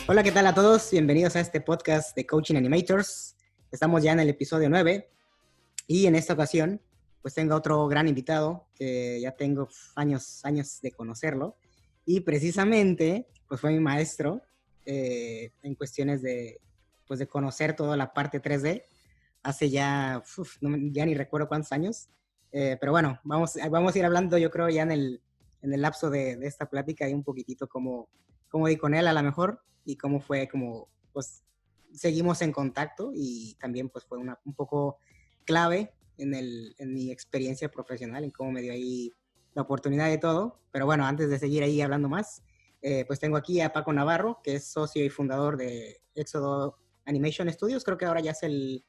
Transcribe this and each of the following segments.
Hola, ¿qué tal a todos? Bienvenidos a este podcast de Coaching Animators. Estamos ya en el episodio 9 y en esta ocasión pues tengo otro gran invitado que ya tengo años de conocerlo y precisamente pues fue mi maestro en cuestiones de conocer toda la parte 3D hace ya, ya ni recuerdo cuántos años, pero bueno, vamos a ir hablando yo creo ya en el lapso de esta plática y un poquitito cómo di con él a lo mejor y cómo fue como pues seguimos en contacto y también pues fue un poco clave en mi experiencia profesional, en cómo me dio ahí la oportunidad de todo. Pero bueno, antes de seguir ahí hablando más, pues tengo aquí a Paco Navarro, que es socio y fundador de Éxodo Animation Studios. Creo que ahora ya es el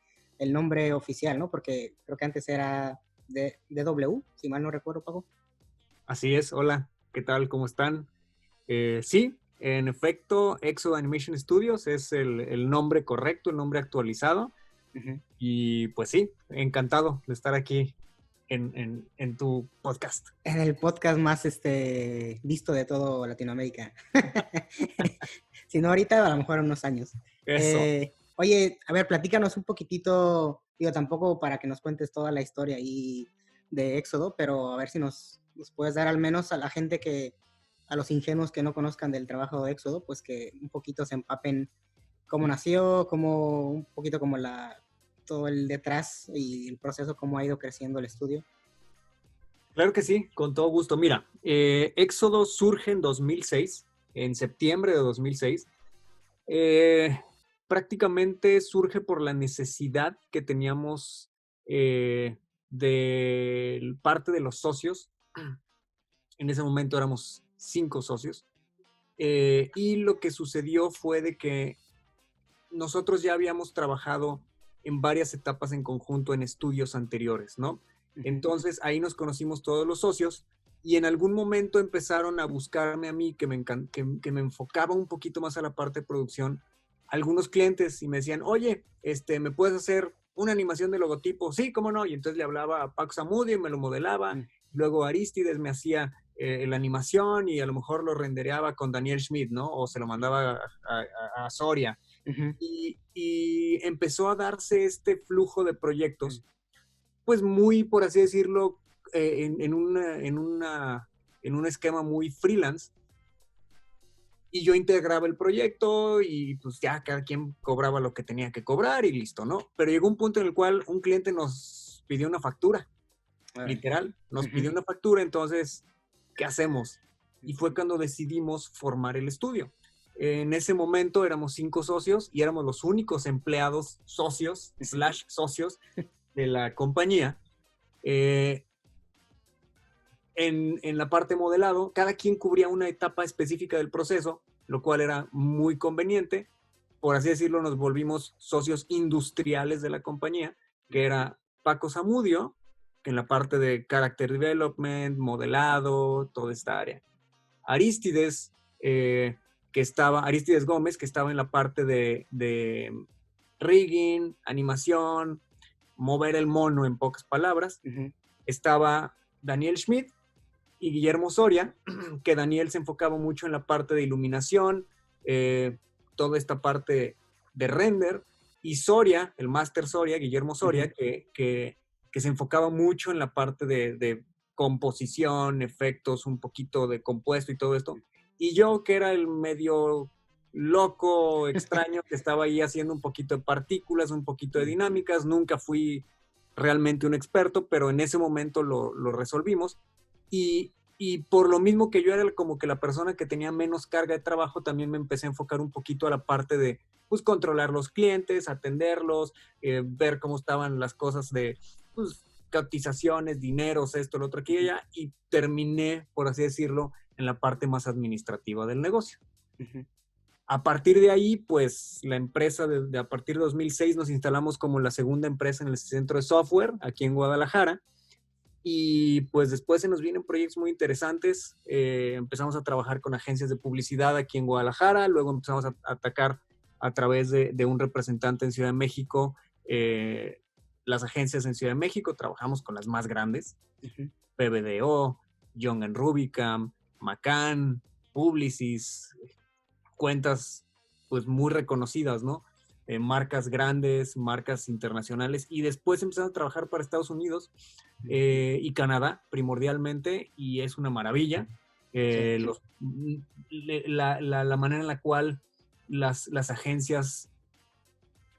nombre oficial, ¿no? Porque creo que antes era DW, si mal no recuerdo, Paco. Así es, hola, ¿qué tal? ¿Cómo están? Sí, en efecto, Éxodo Animation Studios es el nombre correcto, el nombre actualizado. Uh-huh. Y pues sí, encantado de estar aquí en tu podcast. En el podcast más visto de todo Latinoamérica. Si no ahorita, a lo mejor en unos años. Eso. Oye, a ver, platícanos un poquitito, digo, tampoco para que nos cuentes toda la historia ahí de Éxodo, pero a ver si nos puedes dar al menos a la gente a los ingenuos que no conozcan del trabajo de Éxodo, pues que un poquito se empapen cómo nació, un poquito como todo el detrás y el proceso, cómo ha ido creciendo el estudio. Claro que sí, con todo gusto. Mira, Éxodo surge en 2006, en septiembre de 2006. Eh, Prácticamente surge por la necesidad que teníamos de parte de los socios. En ese momento éramos 5 socios. Y lo que sucedió fue de que nosotros ya habíamos trabajado en varias etapas en conjunto en estudios anteriores, ¿no? Entonces ahí nos conocimos todos los socios y en algún momento empezaron a buscarme a mí, que me enfocaba un poquito más a la parte de producción, algunos clientes y me decían, oye, ¿me puedes hacer una animación de logotipo? Sí, ¿cómo no? Y entonces le hablaba a Paco Zamudio y me lo modelaba. Luego Aristides me hacía la animación y a lo mejor lo rendereaba con Daniel Schmidt, ¿no? O se lo mandaba a Soria. Uh-huh. Y empezó a darse este flujo de proyectos, pues muy, por así decirlo, en un esquema muy freelance. Y yo integraba el proyecto y pues ya cada quien cobraba lo que tenía que cobrar y listo, ¿no? Pero llegó un punto en el cual un cliente nos pidió una factura, literal, nos pidió una factura, entonces, ¿qué hacemos? Y fue cuando decidimos formar el estudio. En ese momento éramos 5 socios y éramos los únicos empleados socios, /socios de la compañía. En la parte modelado, cada quien cubría una etapa específica del proceso, lo cual era muy conveniente. Por así decirlo, nos volvimos socios industriales de la compañía, que era Paco Zamudio, que en la parte de character development, modelado, toda esta área. Aristides, Aristides Gómez, que estaba en la parte de rigging, animación, mover el mono en pocas palabras. Estaba Daniel Schmidt y Guillermo Soria, que Daniel se enfocaba mucho en la parte de iluminación, toda esta parte de render, y Soria, el máster Soria, Guillermo Soria, que se enfocaba mucho en la parte de composición, efectos, un poquito de compuesto y todo esto, y yo, que era el medio loco, extraño, que estaba ahí haciendo un poquito de partículas, un poquito de dinámicas, nunca fui realmente un experto, pero en ese momento lo resolvimos. Y por lo mismo que yo era como que la persona que tenía menos carga de trabajo, también me empecé a enfocar un poquito a la parte de, pues, controlar los clientes, atenderlos, ver cómo estaban las cosas de, pues, cotizaciones, dineros, esto, lo otro, aquí y allá, y terminé, por así decirlo, en la parte más administrativa del negocio. A partir de ahí, pues, la empresa, a partir de 2006, nos instalamos como la segunda empresa en el centro de software, aquí en Guadalajara. Y pues después se nos vienen proyectos muy interesantes. Empezamos a trabajar con agencias de publicidad aquí en Guadalajara, luego empezamos a atacar a través de un representante en Ciudad de México, las agencias en Ciudad de México, trabajamos con las más grandes, PBDO, Young & Rubicam, Macan, Publicis, cuentas pues muy reconocidas, ¿no? Marcas grandes, marcas internacionales, y después empezamos a trabajar para Estados Unidos y Canadá primordialmente, y es una maravilla. Sí. La manera en la cual las agencias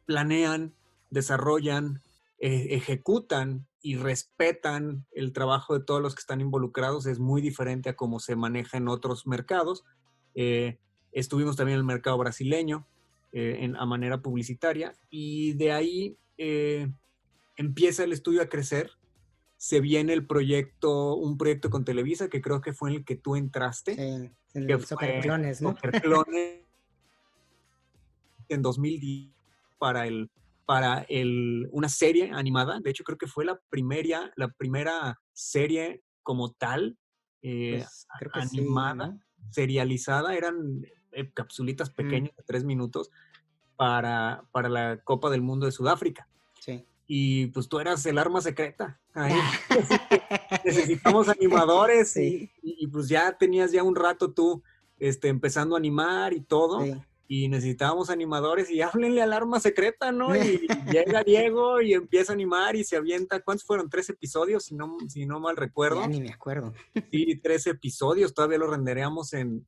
planean, desarrollan, ejecutan y respetan el trabajo de todos los que están involucrados es muy diferente a cómo se maneja en otros mercados. Estuvimos también en el mercado brasileño a manera publicitaria, y de ahí empieza el estudio a crecer. Se viene un proyecto con Televisa, que creo que fue en el que tú entraste, Sí, que el Soccer fue Clones, ¿no? Soccer Clones en 2010 una serie animada. De hecho, creo que fue la primera serie como tal, Pues creo que sí, animada, ¿no? serializada. Eran capsulitas pequeñas de 3 minutos para la Copa del Mundo de Sudáfrica. Sí. Y pues tú eras el arma secreta ahí. Así que necesitamos animadores Sí, y pues ya tenías ya un rato tú empezando a animar y todo. sí. Y necesitábamos animadores y háblenle al arma secreta, ¿no? Y llega Diego y empieza a animar y se avienta. ¿Cuántos fueron? 3 episodios, si no mal Ya recuerdo. ni me acuerdo. Sí, 3 episodios. Todavía lo renderíamos en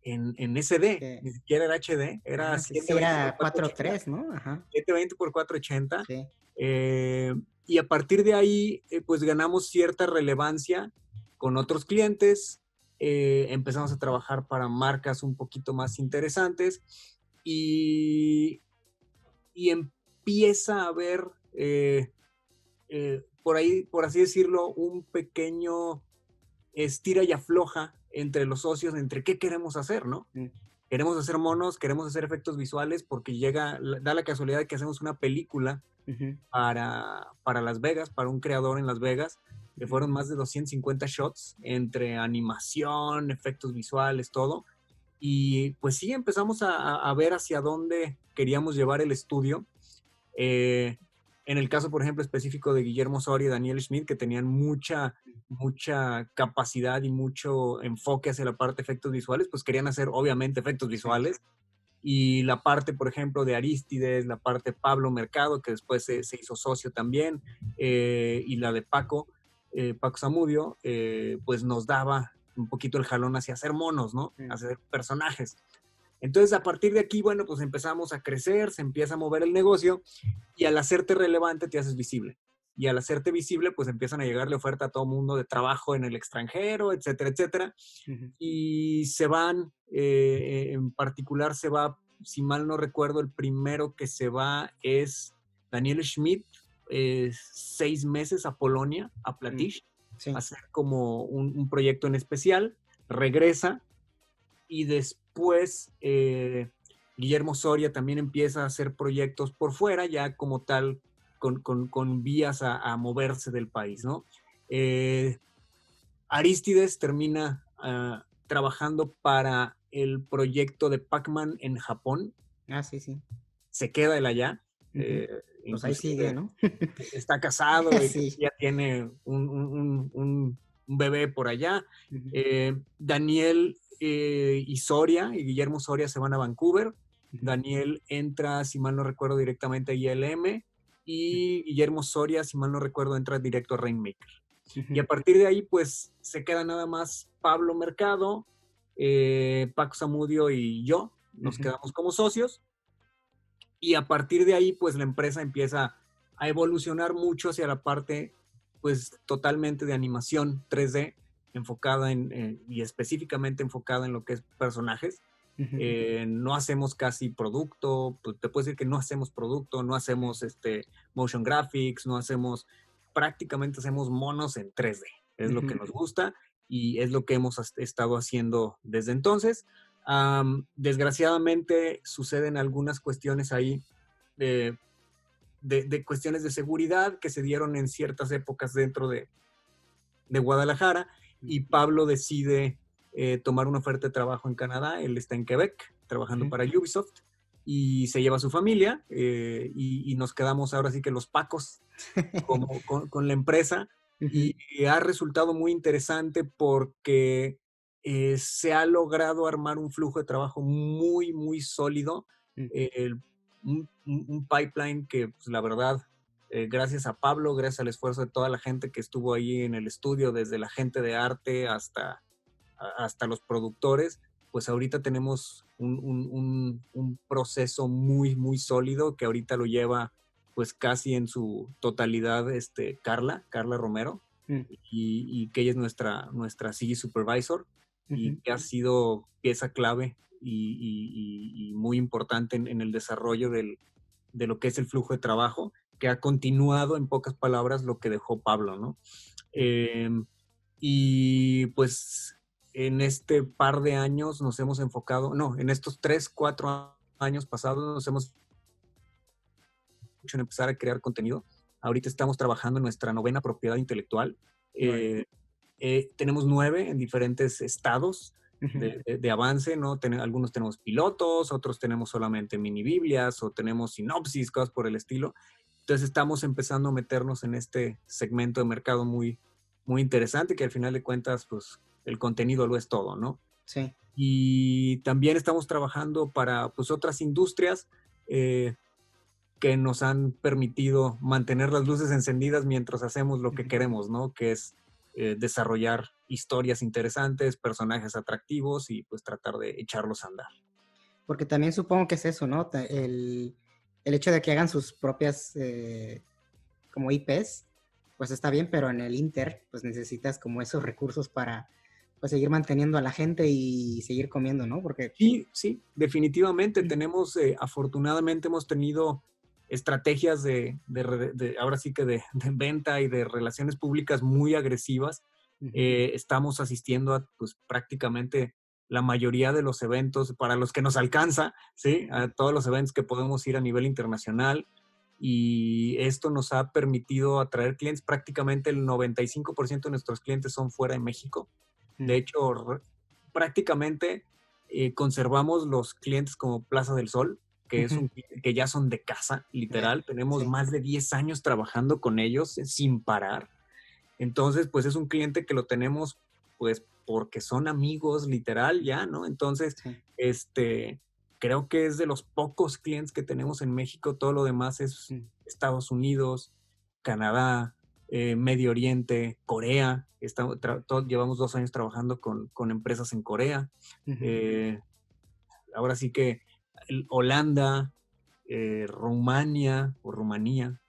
SD, Que- ni siquiera era HD, era sí, sí, 720 por era 480. 4:3, ¿no? Ajá. 720 por 480. Sí. Y a partir de ahí, pues ganamos cierta relevancia con otros clientes. Empezamos a trabajar para marcas un poquito más interesantes y, y empieza a haber, por ahí, por así decirlo, un pequeño estira y afloja entre los socios, entre qué queremos hacer, ¿no? Mm. Queremos hacer monos, queremos hacer efectos visuales, porque da la casualidad de que hacemos una película Ujú. para Las Vegas, para un creador en Las Vegas, que Ujú. fueron más de 250 shots entre animación, efectos visuales, todo. Y pues sí, empezamos a ver hacia dónde queríamos llevar el estudio. En el caso, por ejemplo, específico de Guillermo Soria y Daniel Schmidt, que tenían mucha capacidad y mucho enfoque hacia la parte de efectos visuales, pues querían hacer obviamente efectos Sí. visuales. Y la parte, por ejemplo, de Arístides, la parte de Pablo Mercado, que después se hizo socio también, y la de Paco Zamudio, pues nos daba un poquito el jalón hacia hacer monos, ¿no? Mm. Hacer personajes. Entonces, a partir de aquí, bueno, pues empezamos a crecer, se empieza a mover el negocio, y al hacerte relevante te haces visible. Y al hacerte visible, pues empiezan a llegarle oferta a todo mundo de trabajo en el extranjero, etcétera, etcétera. Ujú. Y se van, en particular se va, si mal no recuerdo, el primero que se va es Daniel Schmidt, 6 meses a Polonia, a Platish, Sí. a hacer como un proyecto en especial. Regresa y después Guillermo Soria también empieza a hacer proyectos por fuera, ya como tal, con vías a moverse del país, ¿no? Arístides termina trabajando para el proyecto de Pac-Man en Japón. Ah, sí, sí. Se queda él allá. Ujú. Pues ahí sigue, Inclusive ¿no? está casado y Sí. ya tiene un bebé por allá. Ujú. Daniel y Soria y Guillermo Soria se van a Vancouver. Ujú. Daniel entra, si mal no recuerdo, directamente a ILM, y Guillermo Soria, si mal no recuerdo, entra directo a Rainmaker. Ujú. Y a partir de ahí, pues se queda nada más Pablo Mercado, Paco Zamudio y yo, nos Ujú. quedamos como socios. Y a partir de ahí, pues la empresa empieza a evolucionar mucho hacia la parte, pues totalmente de animación 3D, enfocada y específicamente enfocada en lo que es personajes. Ujú. No hacemos casi producto, pues te puedo decir que no hacemos producto, no hacemos motion graphics, prácticamente hacemos monos en 3D. Es lo que Ujú. nos gusta y es lo que hemos estado haciendo desde entonces. Desgraciadamente suceden algunas cuestiones ahí de cuestiones de seguridad que se dieron en ciertas épocas dentro de Guadalajara, y Pablo decide tomar una oferta de trabajo en Canadá. Él está en Quebec trabajando Ujú. para Ubisoft y se lleva a su familia, y nos quedamos ahora sí que los pacos con la empresa. Ujú. Y ha resultado muy interesante porque se ha logrado armar un flujo de trabajo muy, muy sólido Mm. Un pipeline que, pues, la verdad, gracias a Pablo, gracias al esfuerzo de toda la gente que estuvo ahí en el estudio, desde la gente de arte hasta los productores, pues ahorita tenemos un proceso muy, muy sólido que ahorita lo lleva pues casi en su totalidad Carla Romero, y que ella es nuestra CG Supervisor, y que ha sido pieza clave y muy importante en el desarrollo de lo que es el flujo de trabajo, que ha continuado, en pocas palabras, lo que dejó Pablo, ¿no? Y pues en este par de años nos hemos enfocado, no, en estos 3, 4 años pasados nos hemos hecho en empezar a crear contenido. Ahorita estamos trabajando en nuestra 9ª propiedad intelectual. Tenemos 9 en diferentes estados de avance, ¿no? Algunos tenemos pilotos, otros tenemos solamente mini biblias o tenemos sinopsis, cosas por el estilo. Entonces estamos empezando a meternos en este segmento de mercado muy, muy interesante, que al final de cuentas, pues el contenido lo es todo, ¿no? Sí. Y también estamos trabajando para pues otras industrias que nos han permitido mantener las luces encendidas mientras hacemos lo que queremos, ¿no? Que es desarrollar historias interesantes, personajes atractivos y pues tratar de echarlos a andar. Porque también supongo que es eso, ¿no? El hecho de que hagan sus propias como IPs, pues está bien, pero en el Inter pues necesitas como esos recursos para pues seguir manteniendo a la gente y seguir comiendo, ¿no? Porque sí, definitivamente tenemos, afortunadamente hemos tenido estrategias ahora sí que de venta y de relaciones públicas muy agresivas. Estamos asistiendo a pues prácticamente la mayoría de los eventos para los que nos alcanza, ¿sí? A todos los eventos que podemos ir a nivel internacional, y esto nos ha permitido atraer clientes. Prácticamente el 95% de nuestros clientes son fuera de México. De hecho, prácticamente conservamos los clientes como Plaza del Sol, que que ya son de casa, literal. Tenemos más de 10 años trabajando con ellos sin parar. Entonces, pues es un cliente que lo tenemos, pues, porque son amigos, literal, ya, ¿no? Entonces, creo que es de los pocos clientes que tenemos en México. Todo lo demás es Estados Unidos, Canadá, Medio Oriente, Corea. Llevamos 2 años trabajando con empresas en Corea. Ahora sí que Holanda, Rumania o Rumanía,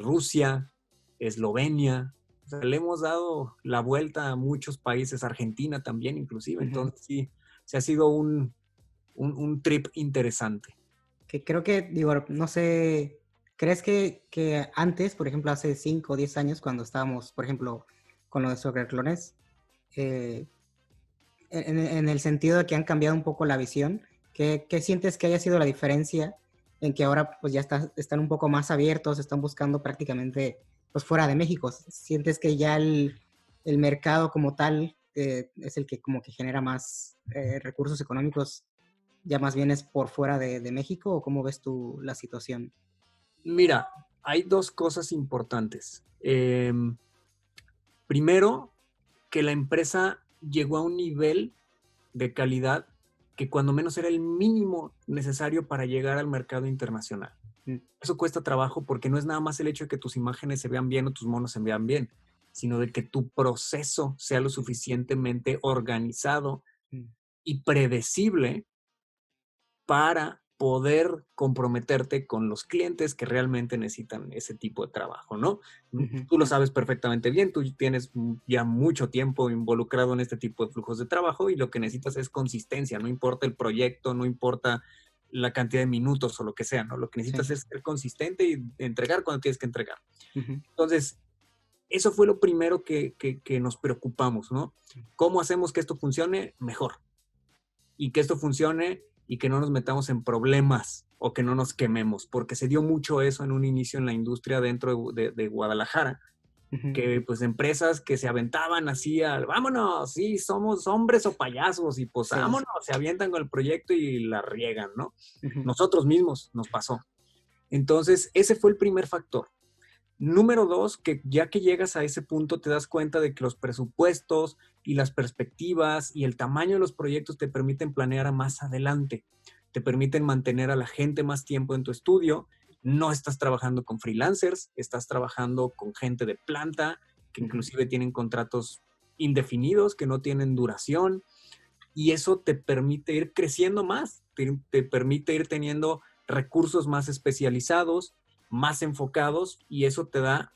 Rusia, Eslovenia. O sea, le hemos dado la vuelta a muchos países, Argentina también inclusive. Entonces sí, se ha sido un trip interesante. Que creo que, digo, no sé, ¿crees que antes, por ejemplo, hace 5 o 10 años, cuando estábamos, por ejemplo, con lo de Soccer Clones, en el sentido de que han cambiado un poco la visión, ¿qué sientes que haya sido la diferencia en que ahora pues ya están un poco más abiertos, están buscando prácticamente pues fuera de México? ¿Sientes que ya el mercado como tal es el que como que genera más recursos económicos, ya más bien es por fuera de México, o cómo ves tú la situación? Mira, hay 2 cosas importantes. Primero, que la empresa llegó a un nivel de calidad que cuando menos era el mínimo necesario para llegar al mercado internacional. Eso cuesta trabajo, porque no es nada más el hecho de que tus imágenes se vean bien o tus monos se vean bien, sino de que tu proceso sea lo suficientemente organizado y predecible para poder comprometerte con los clientes que realmente necesitan ese tipo de trabajo, ¿no? Tú lo sabes perfectamente bien, tú tienes ya mucho tiempo involucrado en este tipo de flujos de trabajo, y lo que necesitas es consistencia. No importa el proyecto, no importa la cantidad de minutos o lo que sea, ¿no? Lo que necesitas es ser consistente y entregar cuando tienes que entregar. Entonces, eso fue lo primero que nos preocupamos, ¿no? ¿Cómo hacemos que esto funcione mejor? Y que esto funcione y que no nos metamos en problemas o que no nos quememos, porque se dio mucho eso en un inicio en la industria dentro de Guadalajara, que pues empresas que se aventaban así vámonos, sí, somos hombres o payasos, y pues vámonos, se avientan con el proyecto y la riegan, ¿no? Nosotros mismos nos pasó. Entonces, ese fue el primer factor. Número 2, que ya que llegas a ese punto te das cuenta de que los presupuestos y las perspectivas y el tamaño de los proyectos te permiten planear a más adelante. te permiten mantener a la gente más tiempo en tu estudio, no estás trabajando con freelancers, estás trabajando con gente de planta, que inclusive tienen contratos indefinidos, que no tienen duración, y eso te permite ir creciendo más, te permite ir teniendo recursos más especializados, más enfocados, y eso te da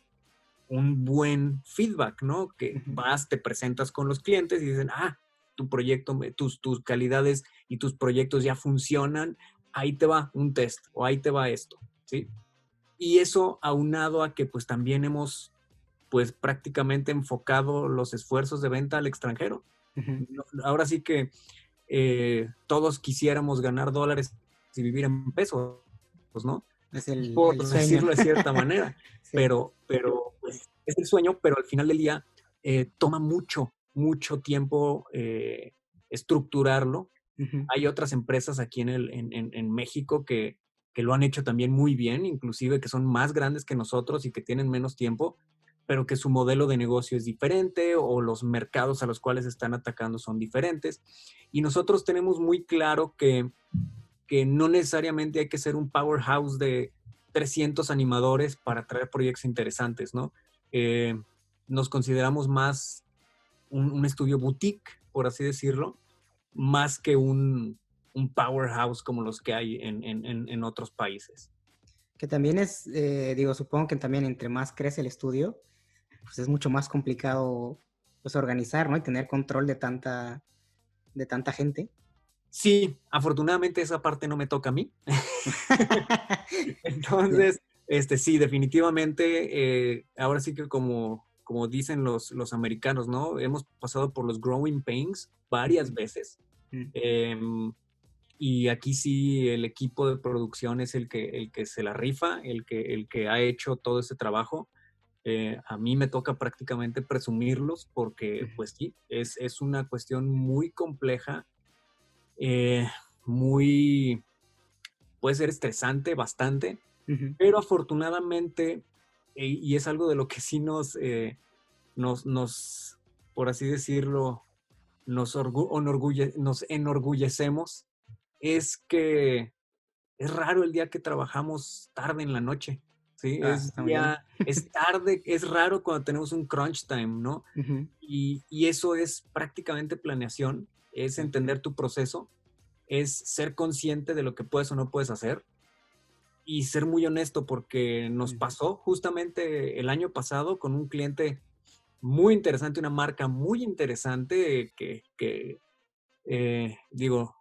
un buen feedback, ¿no? Que vas, te presentas con los clientes y dicen, tu proyecto, tus calidades y tus proyectos ya funcionan, ahí te va un test o ahí te va esto, ¿sí? Y eso aunado a que pues también hemos pues prácticamente enfocado los esfuerzos de venta al extranjero. Ahora sí que todos quisiéramos ganar dólares y vivir en pesos, ¿no? Es Por el sueño. decirlo de cierta manera. Sí. Pero pues, es el sueño, pero al final del día toma mucho tiempo estructurarlo. Hay otras empresas aquí en México que lo han hecho también muy bien, inclusive que son más grandes que nosotros y que tienen menos tiempo, pero que su modelo de negocio es diferente o los mercados a los cuales están atacando son diferentes. Y nosotros tenemos muy claro que no necesariamente hay que ser un powerhouse de 300 animadores para traer proyectos interesantes, ¿no? Nos consideramos más un estudio boutique, por así decirlo, más que un powerhouse como los que hay en otros países. Que también es, supongo que también entre más crece el estudio, pues es mucho más complicado pues organizar, ¿no? Y tener control de tanta gente. Sí, afortunadamente esa parte no me toca a mí. Entonces, sí, definitivamente, ahora sí que como dicen los americanos, ¿no? Hemos pasado por los growing pains varias veces. Y aquí sí el equipo de producción es el que se la rifa, el que ha hecho todo ese trabajo. A mí me toca prácticamente presumirlos porque, pues sí, es una cuestión muy compleja, puede ser estresante bastante, pero afortunadamente, y es algo de lo que sí nos por así decirlo, nos enorgullecemos, es que es raro el día que trabajamos tarde en la noche, ¿sí? Es tarde, es raro cuando tenemos un crunch time, ¿no? Y eso es prácticamente planeación, es entender tu proceso, es ser consciente de lo que puedes o no puedes hacer y ser muy honesto, porque nos pasó justamente el año pasado con un cliente muy interesante, una marca muy interesante que digo,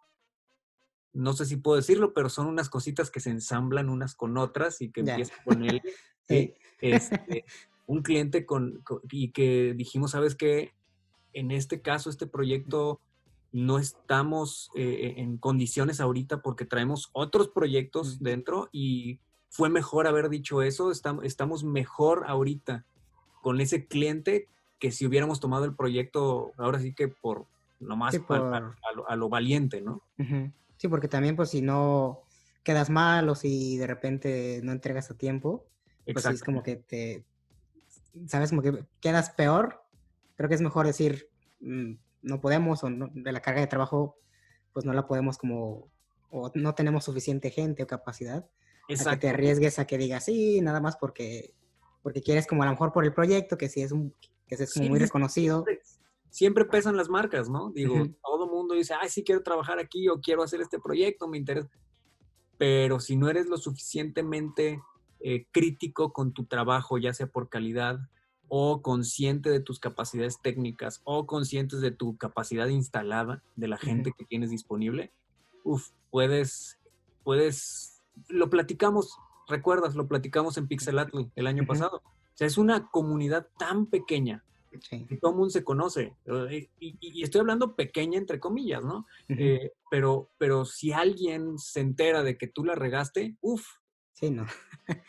no sé si puedo decirlo, pero son unas cositas que se ensamblan unas con otras y que empiezan con él, ¿sí? Un cliente y que dijimos, ¿sabes qué? En este caso, este proyecto no estamos en condiciones ahorita porque traemos otros proyectos dentro y fue mejor haber dicho eso. Estamos mejor ahorita con ese cliente que si hubiéramos tomado el proyecto ahora sí que por nomás sí, a lo valiente, ¿no? Sí, porque también pues si no quedas mal o si de repente no entregas a tiempo, pues sí es como que sabes, como que quedas peor. Creo que es mejor decir, no podemos, o no, de la carga de trabajo pues no la podemos o no tenemos suficiente gente o capacidad, a que te arriesgues a que digas sí, nada más porque quieres, como a lo mejor por el proyecto, que sí es como muy reconocido. Siempre pesan las marcas, ¿no? Digo, todo mundo dice, sí quiero trabajar aquí o quiero hacer este proyecto, me interesa. Pero si no eres lo suficientemente crítico con tu trabajo, ya sea por calidad o consciente de tus capacidades técnicas o conscientes de tu capacidad instalada, de la gente que tienes disponible, puedes, lo platicamos, ¿recuerdas? Lo platicamos en Pixelatl el año pasado. O sea, es una comunidad tan pequeña que todo el mundo se conoce. Y estoy hablando pequeña entre comillas, ¿no? Pero si alguien se entera de que tú la regaste, sí, no.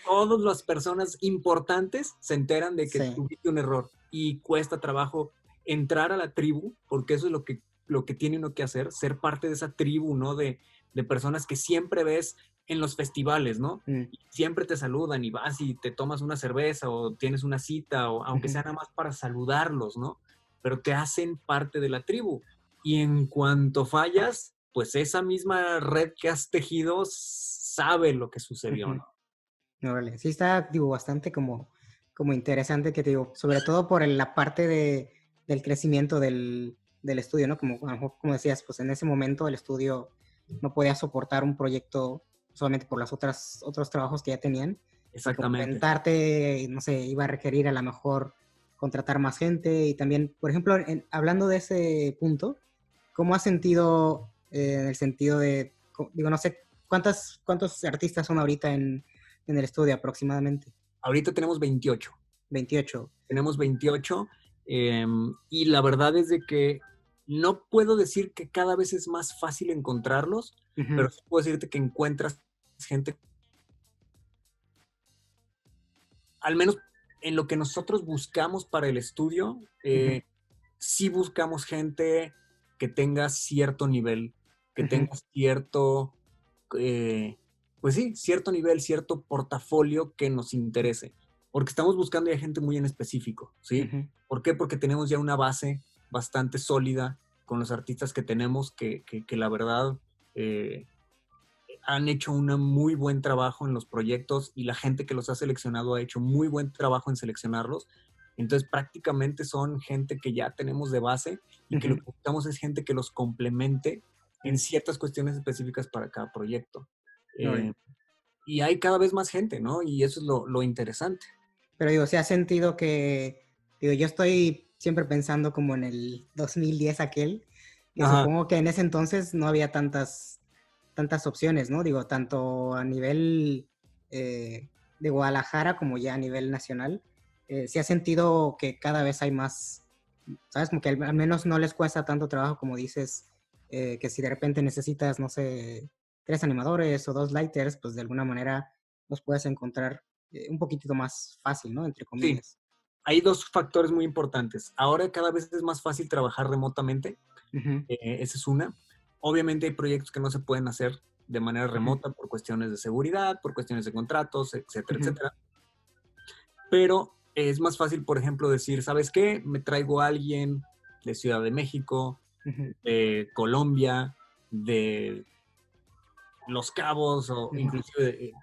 Todas las personas importantes se enteran de que tuviste un error y cuesta trabajo entrar a la tribu, porque eso es lo que tiene uno que hacer, ser parte de esa tribu, ¿no? De personas que siempre ves en los festivales, ¿no? Y siempre te saludan y vas y te tomas una cerveza o tienes una cita, o aunque sea nada más para saludarlos, ¿no? Pero te hacen parte de la tribu. Y en cuanto fallas, pues esa misma red que has tejido sabe lo que sucedió, ¿no? Órale. Sí está, digo, bastante como interesante que te digo, sobre todo por la parte del crecimiento del estudio, ¿no? Como, a lo mejor, como decías, pues en ese momento el estudio no podía soportar un proyecto solamente por los otros trabajos que ya tenían. Y Exactamente. complementarte, no sé, iba a requerir a lo mejor contratar más gente y también, por ejemplo, hablando de ese punto, ¿cómo has sentido en el sentido de, digo, no sé, cuántos artistas son ahorita en el estudio aproximadamente? Ahorita tenemos 28. 28. Tenemos 28 y la verdad es de que no puedo decir que cada vez es más fácil encontrarlos, Ujú, pero sí puedo decirte que encuentras gente, al menos en lo que nosotros buscamos para el estudio, ujú, sí buscamos gente que tenga cierto nivel, que ujú, tenga cierto, eh, pues sí, cierto nivel, cierto portafolio que nos interese. Porque estamos buscando ya gente muy en específico, ¿sí? ujú. ¿Por qué? Porque tenemos ya una base bastante sólida con los artistas que tenemos que la verdad eh, han hecho un muy buen trabajo en los proyectos y la gente que los ha seleccionado ha hecho muy buen trabajo en seleccionarlos. Entonces prácticamente son gente que ya tenemos de base y que lo Ujú. que buscamos es gente que los complemente en ciertas cuestiones específicas para cada proyecto. Órale. Eh, y hay cada vez más gente, ¿no? Y eso es lo interesante. Pero digo, ¿se ha sentido que, digo, yo estoy siempre pensando como en el 2010 aquel, que Ajá, supongo que en ese entonces no había tantas opciones, ¿no? Digo, tanto a nivel de Guadalajara como ya a nivel nacional. ¿Se ha sentido que cada vez hay más, sabes? Como que al menos no les cuesta tanto trabajo como dices, que si de repente necesitas, no sé, 3 animadores o 2 lighters, pues de alguna manera los puedes encontrar un poquitito más fácil, ¿no? Entre sí. comillas. Hay dos factores muy importantes. Ahora cada vez es más fácil trabajar remotamente. Ujú, Esa es una. Obviamente hay proyectos que no se pueden hacer de manera ujú, remota por cuestiones de seguridad, por cuestiones de contratos, etcétera, ujú, etcétera. Pero es más fácil, por ejemplo, decir, ¿sabes qué? Me traigo a alguien de Ciudad de México, ujú, de Colombia, de Los Cabos o ujú, inclusive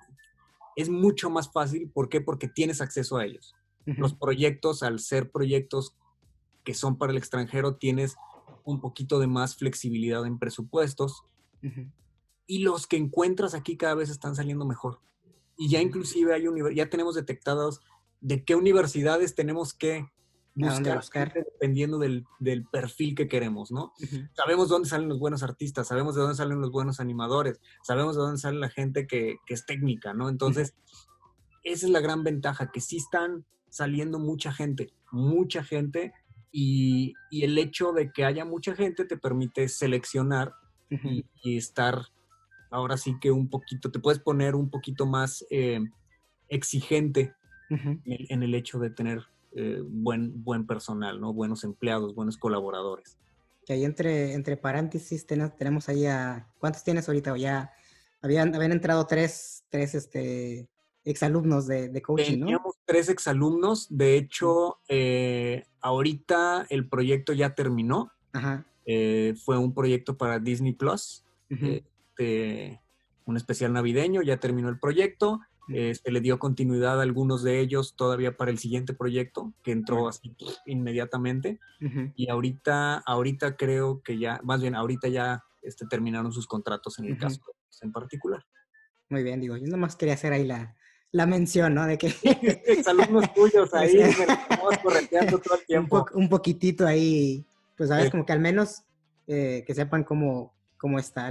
es mucho más fácil. ¿Por qué? Porque tienes acceso a ellos. ujú, Los proyectos, al ser proyectos que son para el extranjero, tienes un poquito de más flexibilidad en presupuestos ujú, y los que encuentras aquí cada vez están saliendo mejor. Y ya ujú. inclusive ya tenemos detectados de qué universidades tenemos que ¿A dónde buscar buscar? gente dependiendo del perfil que queremos, ¿no? Ujú, Sabemos dónde salen los buenos artistas, sabemos de dónde salen los buenos animadores, sabemos de dónde sale la gente que es técnica, ¿no? ujú. Entonces, esa es la gran ventaja, que sí están saliendo mucha gente, y el hecho de que haya mucha gente te permite seleccionar Ujú, y estar ahora sí que un poquito, te puedes poner un poquito más exigente ujú. en el hecho de tener buen personal, ¿no? Buenos empleados, buenos colaboradores. Que ahí entre paréntesis tenemos ahí a... ¿Cuántos tienes ahorita? O ya habían entrado tres exalumnos de coaching, ¿no? Teníamos 3 exalumnos, de Ujú. hecho, ahorita el proyecto ya terminó. Ajá. Fue un proyecto para Disney Plus, Ujú, este, un especial navideño, ya terminó el proyecto. ujú. Se le dio continuidad a algunos de ellos todavía para el siguiente proyecto, que entró Órale. así inmediatamente. Ujú. Y ahorita creo que ya, más bien, ahorita ya terminaron sus contratos en el Ujú. caso en particular. Muy bien, digo, yo nomás quería hacer ahí la mención, ¿no? De que Exalumnos tuyos es- ahí, me los estamos correteando todo el tiempo. un poquitito ahí, pues, ¿sabes? Sí, Como que al menos que sepan cómo está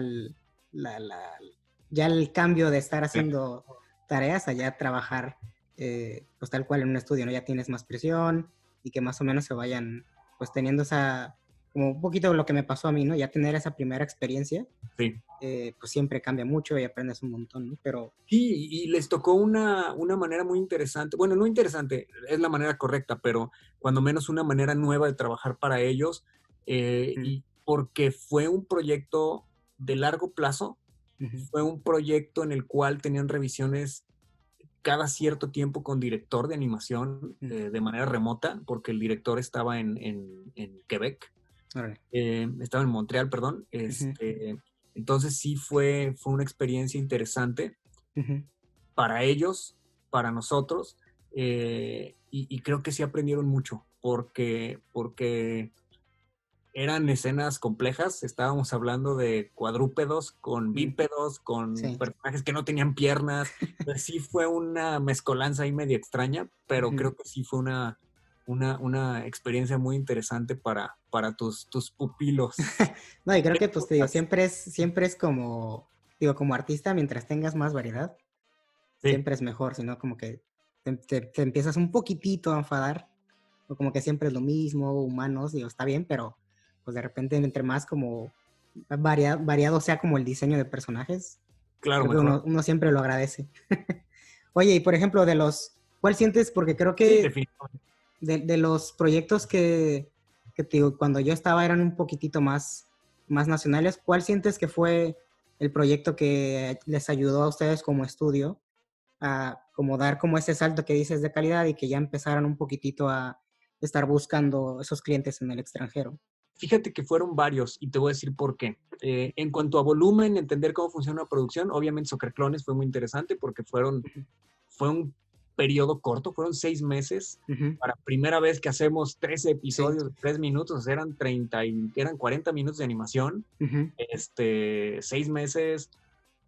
ya el cambio de estar sí, haciendo tareas a ya trabajar, pues tal cual en un estudio, ¿no? Ya tienes más presión y que más o menos se vayan, pues teniendo como un poquito lo que me pasó a mí, ¿no? Ya tener esa primera experiencia, sí. pues siempre cambia mucho y aprendes un montón, ¿no? Pero... Sí, y les tocó una manera muy interesante, bueno, no interesante, es la manera correcta, pero cuando menos una manera nueva de trabajar para ellos, Ujú, y porque fue un proyecto de largo plazo, ujú, fue un proyecto en el cual tenían revisiones cada cierto tiempo con director de animación ujú. de manera remota, porque el director estaba en Quebec, Órale. estaba en Montreal, perdón, Ujú, Entonces sí fue una experiencia interesante para ellos, para nosotros, y creo que sí aprendieron mucho, porque eran escenas complejas. Estábamos hablando de cuadrúpedos con bípedos, con personajes que no tenían piernas. Pues sí fue una mezcolanza ahí medio extraña, pero creo que sí fue una experiencia muy interesante para tus pupilos. No, y creo que, pues, te digo, siempre es como, digo, como artista, mientras tengas más variedad, Sí. siempre es mejor, sino como que te empiezas un poquitito a enfadar, o como que siempre es lo mismo, humanos, digo, está bien, pero pues de repente entre más como variado sea como el diseño de personajes, Claro, creo que mejor. uno siempre lo agradece. Oye, y por ejemplo, ¿cuál sientes? Porque creo Sí, que definitivamente. de los proyectos que te digo, cuando yo estaba eran un poquitito más nacionales, ¿cuál sientes que fue el proyecto que les ayudó a ustedes como estudio a como dar como ese salto que dices de calidad y que ya empezaran un poquitito a estar buscando esos clientes en el extranjero? Fíjate que fueron varios y te voy a decir por qué. En cuanto a volumen, entender cómo funciona una producción, obviamente Soccer Clones fue muy interesante porque fue un periodo corto, fueron 6 meses. Para primera vez que hacemos 13 episodios de 3 minutos, eran 40 minutos de animación. 6 meses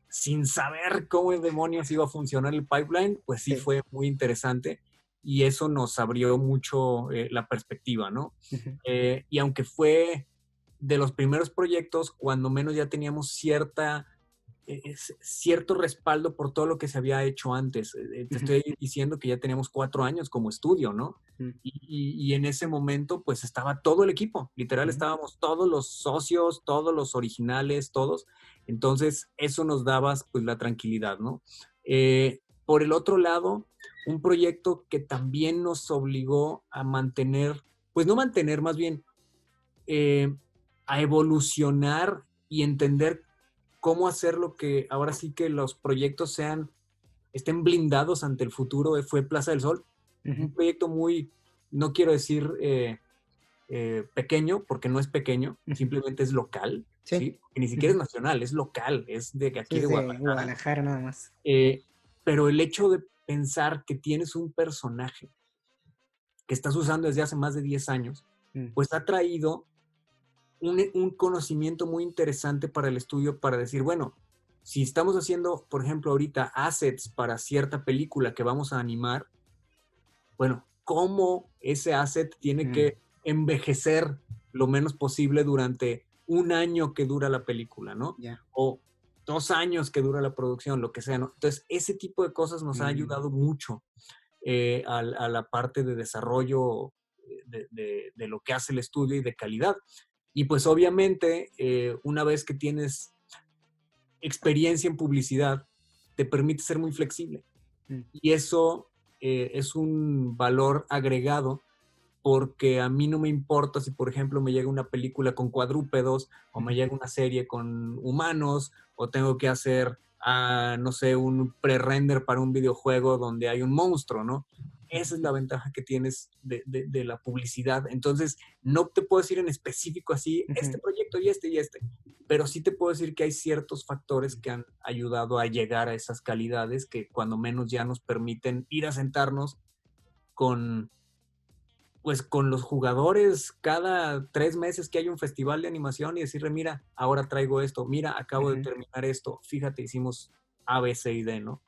sin saber cómo el demonios iba a funcionar el pipeline, pues sí fue muy interesante y eso nos abrió mucho la perspectiva, ¿no? Y aunque fue de los primeros proyectos, cuando menos ya teníamos cierto respaldo por todo lo que se había hecho antes. Te estoy diciendo que ya teníamos 4 años como estudio, ¿no? Y en ese momento, pues estaba todo el equipo, literal, estábamos todos los socios, todos los originales, todos. Entonces, eso nos daba, pues, la tranquilidad, ¿no? Por el otro lado, un proyecto que también nos obligó a mantener, pues no mantener, más bien, a evolucionar y entender cómo hacer lo que ahora sí que los proyectos estén blindados ante el futuro, fue Plaza del Sol. Un proyecto muy, no quiero decir pequeño, porque no es pequeño, simplemente es local, ¿sí? Que ni siquiera es nacional, es local, es de aquí Sí, de es de Guadalajara. Guadalajara nada más. Pero el hecho de pensar que tienes un personaje que estás usando desde hace más de 10 años, pues ha traído un conocimiento muy interesante para el estudio, para decir, bueno, si estamos haciendo, por ejemplo, ahorita assets para cierta película que vamos a animar, bueno, ¿cómo ese asset tiene que envejecer lo menos posible durante un año que dura la película, ¿no? O 2 años que dura la producción, lo que sea, ¿no? Entonces, ese tipo de cosas nos ha ayudado mucho a la parte de desarrollo de lo que hace el estudio y de calidad. Y pues obviamente, una vez que tienes experiencia en publicidad, te permite ser muy flexible. Y eso es un valor agregado, porque a mí no me importa si, por ejemplo, me llega una película con cuadrúpedos o me llega una serie con humanos o tengo que hacer, no sé, un pre-render para un videojuego donde hay un monstruo, ¿no? Esa es la ventaja que tienes de la publicidad. Entonces, no te puedo decir en específico así, este proyecto y este, pero sí te puedo decir que hay ciertos factores que han ayudado a llegar a esas calidades que cuando menos ya nos permiten ir a sentarnos con los jugadores cada 3 meses que hay un festival de animación y decirle, mira, ahora traigo esto, mira, acabo de terminar esto, fíjate, hicimos A, B, C y D, ¿no?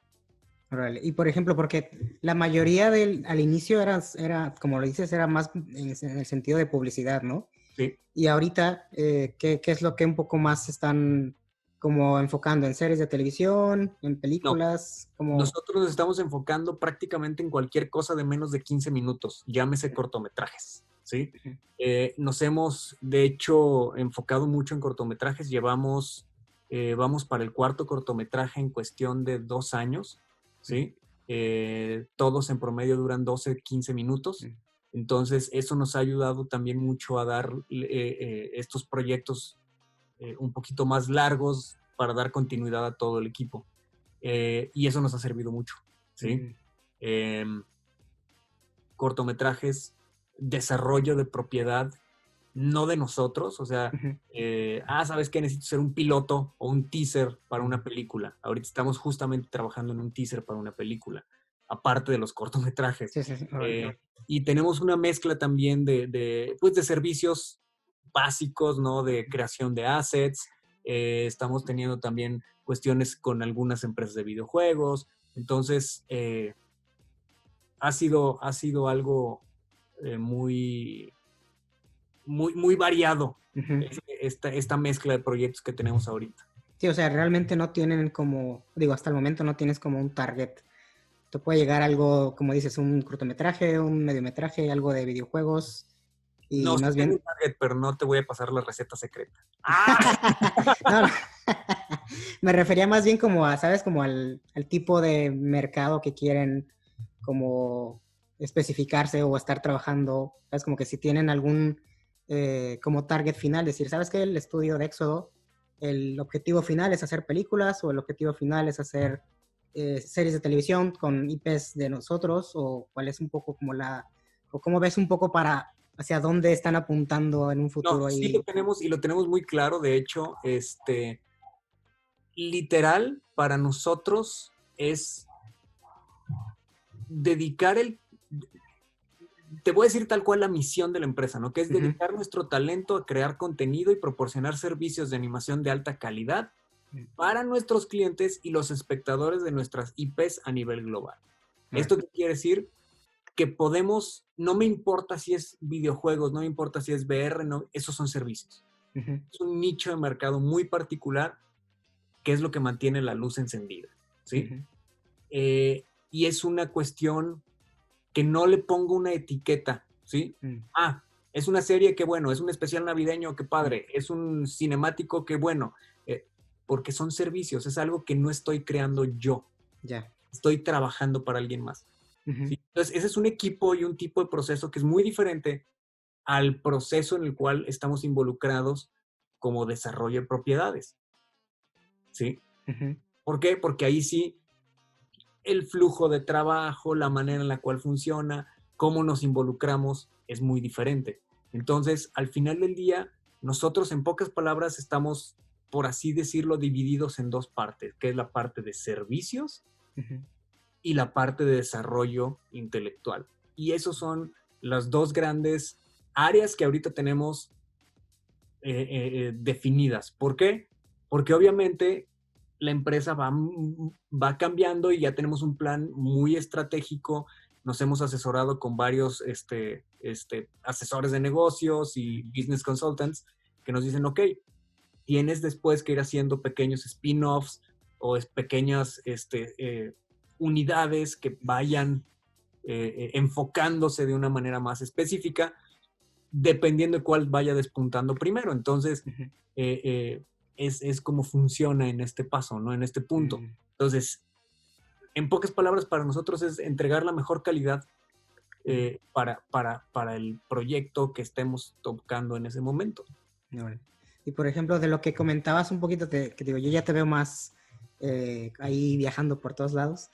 Y por ejemplo, porque la mayoría al inicio era, como lo dices, era más en el sentido de publicidad, ¿no? Sí. Y ahorita, ¿qué es lo que un poco más están como enfocando? ¿En series de televisión? ¿En películas? No. Nosotros nos estamos enfocando prácticamente en cualquier cosa de menos de 15 minutos, llámese cortometrajes, ¿sí? Nos hemos, de hecho, enfocado mucho en cortometrajes. Vamos para el 4º cortometraje en cuestión de 2 años, ¿sí? Todos en promedio duran 12, 15 minutos. Entonces, eso nos ha ayudado también mucho a dar estos proyectos un poquito más largos para dar continuidad a todo el equipo. Y eso nos ha servido mucho, ¿sí? Cortometrajes, desarrollo de propiedad, no de nosotros, o sea, ¿sabes qué? Necesito ser un piloto o un teaser para una película. Ahorita estamos justamente trabajando en un teaser para una película, aparte de los cortometrajes. Sí, sí, sí. Y tenemos una mezcla también pues de servicios básicos, ¿no? De creación de assets. Estamos teniendo también cuestiones con algunas empresas de videojuegos. Entonces, ha sido algo muy, muy, muy variado, esta mezcla de proyectos que tenemos ahorita. Sí, o sea, realmente no tienen como, digo, hasta el momento no tienes como un target. Te puede llegar algo, como dices, un cortometraje, un mediometraje, algo de videojuegos. Y No, sí más tengo bien... un target, pero no te voy a pasar la receta secreta. No, no. Me refería más bien como a, ¿sabes? Como al tipo de mercado que quieren como especificarse o estar trabajando. ¿Sabes? Como que si tienen algún como target final, decir, ¿sabes qué? El estudio de Éxodo, el objetivo final es hacer películas o el objetivo final es hacer series de televisión con IPs de nosotros, o cuál es un poco como o cómo ves un poco para hacia dónde están apuntando en un No, futuro sí ahí. lo tenemos y lo tenemos muy claro. De hecho, literal, para nosotros es dedicar te voy a decir tal cual la misión de la empresa, ¿no? Que es dedicar nuestro talento a crear contenido y proporcionar servicios de animación de alta calidad para nuestros clientes y los espectadores de nuestras IPs a nivel global. ¿Esto qué quiere decir? Que podemos, no me importa si es videojuegos, no me importa si es VR, no, esos son servicios. Es un nicho de mercado muy particular que es lo que mantiene la luz encendida, ¿sí? Y es una cuestión que no le pongo una etiqueta, ¿sí? Es una serie que bueno, es un especial navideño, que padre, es un cinemático, que bueno, porque son servicios, es algo que no estoy creando yo. Estoy trabajando para alguien más. ¿Sí? Entonces, ese es un equipo y un tipo de proceso que es muy diferente al proceso en el cual estamos involucrados como desarrollo de propiedades. ¿Sí? ¿Por qué? Porque ahí sí el flujo de trabajo, la manera en la cual funciona, cómo nos involucramos, es muy diferente. Entonces, al final del día, nosotros en pocas palabras estamos, por así decirlo, divididos en dos partes, que es la parte de servicios y la parte de desarrollo intelectual. Y esos son las dos grandes áreas que ahorita tenemos definidas. ¿Por qué? Porque obviamente la empresa va cambiando y ya tenemos un plan muy estratégico. Nos hemos asesorado con varios asesores de negocios y business consultants que nos dicen, ok, tienes después que ir haciendo pequeños spin-offs o pequeñas unidades que vayan enfocándose de una manera más específica, dependiendo de cuál vaya despuntando primero. Entonces, es como funciona en este paso, ¿no? En este punto. Entonces, en pocas palabras, para nosotros es entregar la mejor calidad para el proyecto que estemos tocando en ese momento. Y por ejemplo, de lo que comentabas un poquito, que digo, yo ya te veo más ahí viajando por todos lados.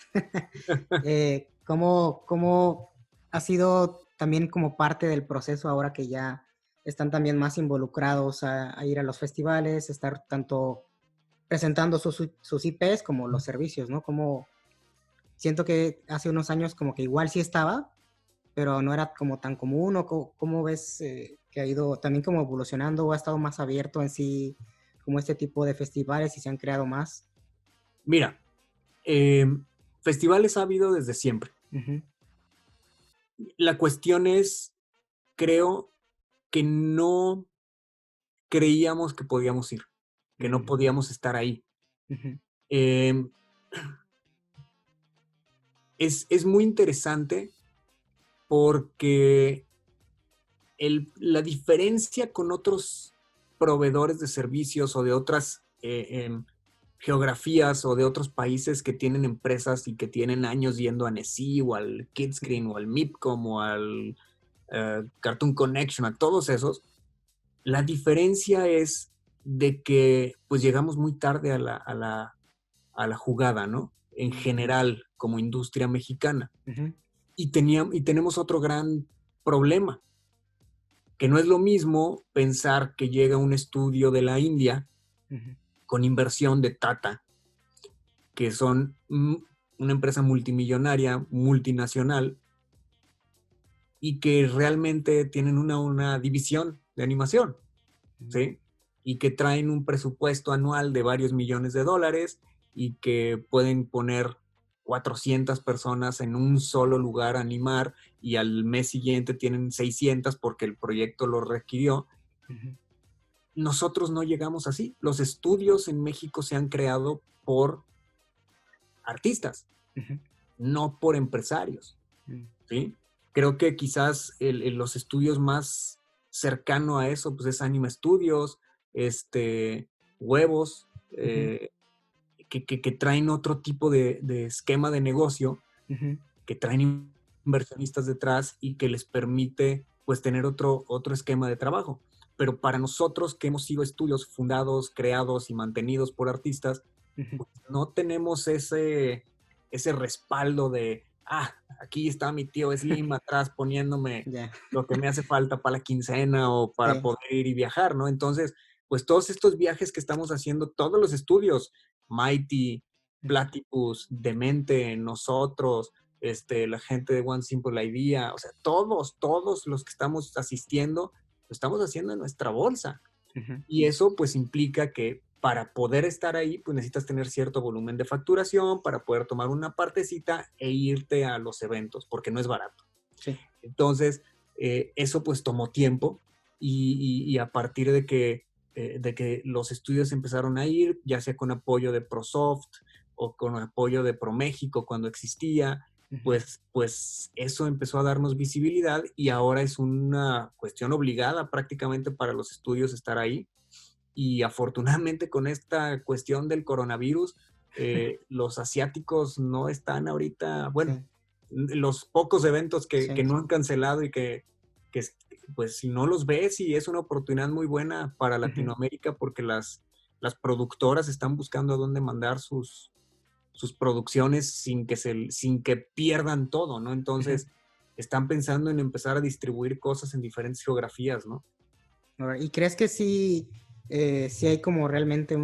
¿Cómo ha sido también como parte del proceso ahora que ya están también más involucrados a ir a los festivales, estar tanto presentando sus IPs como los servicios, ¿no? Como siento que hace unos años como que igual sí estaba, pero no era como tan común, o cómo ves que ha ido también como evolucionando o ha estado más abierto en sí como este tipo de festivales y se han creado más? Mira, festivales ha habido desde siempre. La cuestión es, creo que no creíamos que podíamos ir, que no podíamos estar ahí. Es muy interesante porque la diferencia con otros proveedores de servicios o de otras geografías o de otros países que tienen empresas y que tienen años yendo a NECI o al Kidscreen o al MIPCOM o al Cartoon Connection, a todos esos, la diferencia es de que pues llegamos muy tarde a la jugada, ¿no? En general, como industria mexicana. Y tenemos otro gran problema. Que no es lo mismo pensar que llega un estudio de la India con inversión de Tata, que son una empresa multimillonaria, multinacional, y que realmente tienen una división de animación, ¿sí? Y que traen un presupuesto anual de varios millones de dólares y que pueden poner 400 personas en un solo lugar a animar y al mes siguiente tienen 600 porque el proyecto lo requirió. Nosotros no llegamos así. Los estudios en México se han creado por artistas, no por empresarios, ¿sí? Creo que quizás los estudios más cercano a eso pues es Anima Studios, Huevos, que traen otro tipo de esquema de negocio, que traen inversionistas detrás y que les permite pues tener otro esquema de trabajo. Pero para nosotros que hemos sido estudios fundados, creados y mantenidos por artistas, pues no tenemos ese respaldo de, aquí está mi tío Slim atrás poniéndome lo que me hace falta para la quincena o para poder ir y viajar, ¿no? Entonces, pues todos estos viajes que estamos haciendo, todos los estudios, Mighty, Platypus, Demente, nosotros, la gente de One Simple Idea, o sea, todos los que estamos asistiendo, lo estamos haciendo en nuestra bolsa. Y eso pues implica que para poder estar ahí, pues necesitas tener cierto volumen de facturación para poder tomar una partecita e irte a los eventos, porque no es barato. Sí. Entonces, eso pues tomó tiempo y a partir de que los estudios empezaron a ir, ya sea con apoyo de ProSoft o con apoyo de ProMéxico cuando existía, pues eso empezó a darnos visibilidad y ahora es una cuestión obligada prácticamente para los estudios estar ahí. Y afortunadamente con esta cuestión del coronavirus, los asiáticos no están ahorita, bueno, los pocos eventos que no han cancelado y que pues si no los ves y es una oportunidad muy buena para Latinoamérica porque las productoras están buscando a dónde mandar sus producciones sin que pierdan todo, ¿no? Entonces, están pensando en empezar a distribuir cosas en diferentes geografías, ¿no? ¿Y crees que sí hay como realmente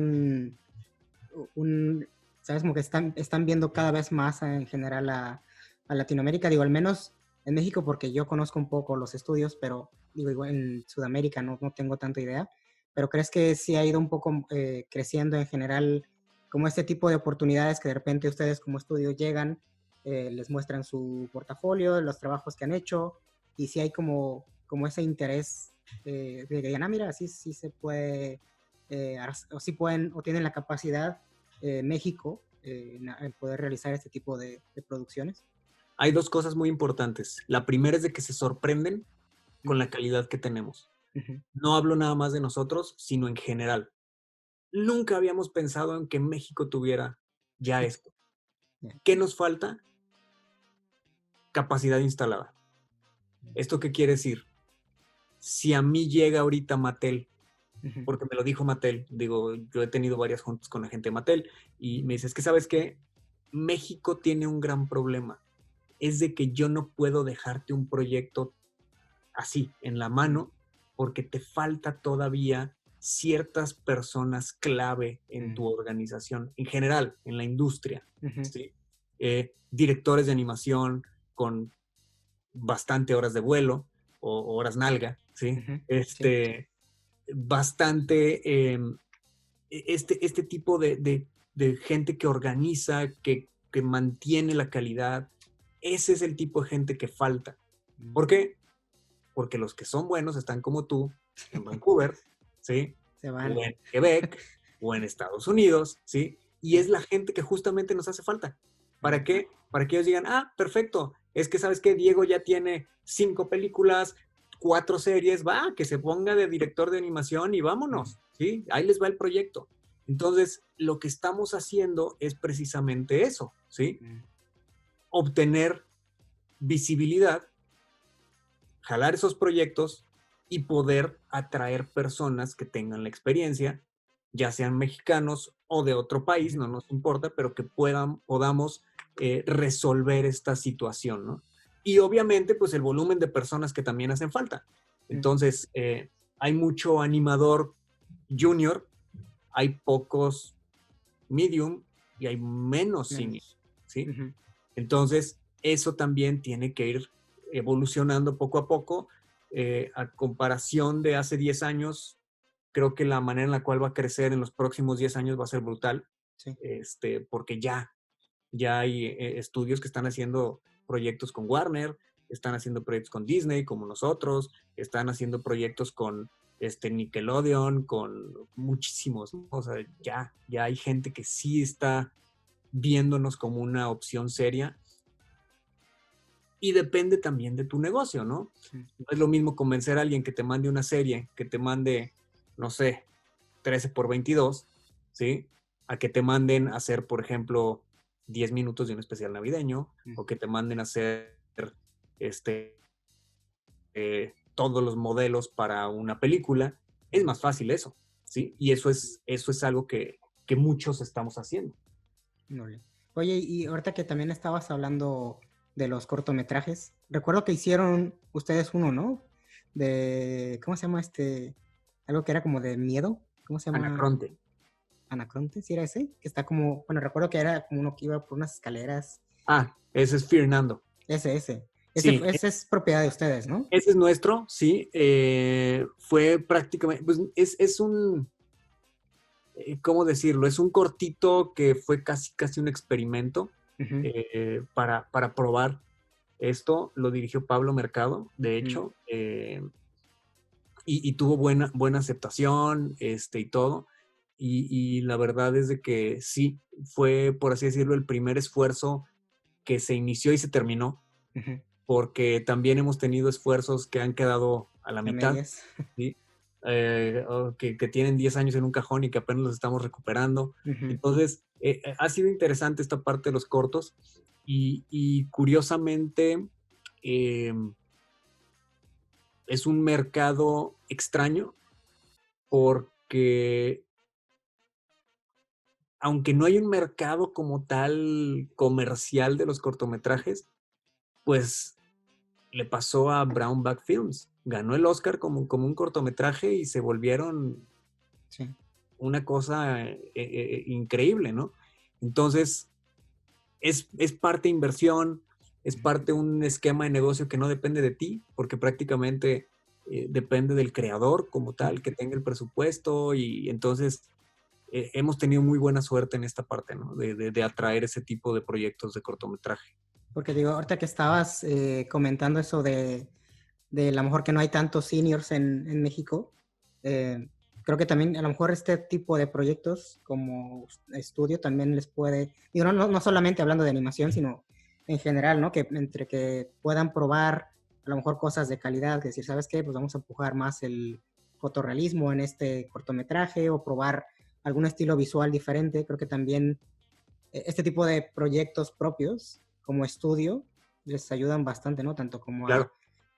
sabes, como que están viendo cada vez más en general a Latinoamérica? Digo, al menos en México, porque yo conozco un poco los estudios, pero digo, igual en Sudamérica no tengo tanta idea. Pero ¿crees que sí ha ido un poco creciendo en general como este tipo de oportunidades que de repente ustedes como estudio llegan, les muestran su portafolio, los trabajos que han hecho, y si hay como ese interés de que digan, mira, sí se puede, o sí pueden, o tienen la capacidad México en poder realizar este tipo de producciones? Hay dos cosas muy importantes. La primera es de que se sorprenden con la calidad que tenemos. No hablo nada más de nosotros, sino en general. Nunca habíamos pensado en que México tuviera ya esto. ¿Qué nos falta? Capacidad instalada. ¿Esto qué quiere decir? Si a mí llega ahorita Mattel, porque me lo dijo Mattel, digo, yo he tenido varias juntas con la gente de Mattel, y me dice, es que ¿sabes qué? México tiene un gran problema. Es de que yo no puedo dejarte un proyecto así, en la mano, porque te falta todavía ciertas personas clave en tu organización, en general, en la industria, ¿sí? Directores de animación con bastante horas de vuelo o horas nalga, ¿sí? Sí. Bastante, este tipo de gente que organiza, que mantiene la calidad, ese es el tipo de gente que falta. ¿Por qué? Porque los que son buenos están como tú, en Vancouver, ¿sí? Se van. O en Quebec, o en Estados Unidos, ¿sí? Y es la gente que justamente nos hace falta. ¿Para qué? Para que ellos digan, perfecto, es que ¿sabes qué? Diego ya tiene 5 películas, 4 series, va, que se ponga de director de animación y vámonos, ¿sí? Ahí les va el proyecto. Entonces, lo que estamos haciendo es precisamente eso, ¿sí? Obtener visibilidad, jalar esos proyectos y poder atraer personas que tengan la experiencia, ya sean mexicanos o de otro país, no nos importa, pero que podamos resolver esta situación, ¿no? Y obviamente, pues el volumen de personas que también hacen falta. Entonces, hay mucho animador junior, hay pocos medium y hay menos senior, ¿sí? Uh-huh. Entonces, eso también tiene que ir evolucionando poco a poco. A comparación de hace 10 años, creo que la manera en la cual va a crecer en los próximos 10 años va a ser brutal, Sí. Porque ya hay estudios que están haciendo proyectos con Warner, están haciendo proyectos con Disney, como nosotros, están haciendo proyectos con Nickelodeon, con muchísimos, ¿no? O sea, ya hay gente que sí está viéndonos como una opción seria. Y depende también de tu negocio, ¿no? No es lo mismo convencer a alguien que te mande una serie, que te mande, no sé, 13x22, ¿sí? A que te manden a hacer, por ejemplo, 10 minutos de un especial navideño, o que te manden a hacer todos los modelos para una película. Es más fácil eso, ¿sí? Y eso es algo que muchos estamos haciendo. Oye, y ahorita que también estabas hablando de los cortometrajes, recuerdo que hicieron ustedes uno, ¿no? ¿Cómo se llama algo que era como de miedo? ¿Cómo se llama? Anacronte. Anacronte, ¿sí era ese? Que está como, bueno, recuerdo que era como uno que iba por unas escaleras. Ese es Fernando. Ese. Sí, Ese es propiedad de ustedes, ¿no? ese es nuestro, sí. Fue prácticamente, pues es un, ¿cómo decirlo? Es un cortito que fue casi un experimento para probar esto. Lo dirigió Pablo Mercado, de hecho, y tuvo buena aceptación y todo. Y la verdad es de que sí, fue, por así decirlo, el primer esfuerzo que se inició y se terminó, porque también hemos tenido esfuerzos que han quedado a la mitad, ¿sí? Que tienen 10 años en un cajón y que apenas los estamos recuperando. Entonces, ha sido interesante esta parte de los cortos y curiosamente es un mercado extraño porque aunque no hay un mercado como tal comercial de los cortometrajes, pues le pasó a Brown Bag Films. Ganó el Oscar como un cortometraje y se volvieron una cosa increíble, ¿no? Entonces, es parte inversión, es parte un esquema de negocio que no depende de ti, porque prácticamente depende del creador como tal, que tenga el presupuesto, y entonces hemos tenido muy buena suerte en esta parte, ¿no? De atraer ese tipo de proyectos de cortometraje. Porque digo, ahorita que estabas comentando eso de a lo mejor que no hay tantos seniors en México, creo que también a lo mejor este tipo de proyectos como estudio también les puede, digo, no solamente hablando de animación, sino en general, ¿no? Que entre que puedan probar a lo mejor cosas de calidad, que decir, ¿sabes qué? Pues vamos a empujar más el fotorrealismo en este cortometraje o probar algún estilo visual diferente. Creo que también este tipo de proyectos propios como estudio les ayudan bastante, ¿no? Tanto como Claro. a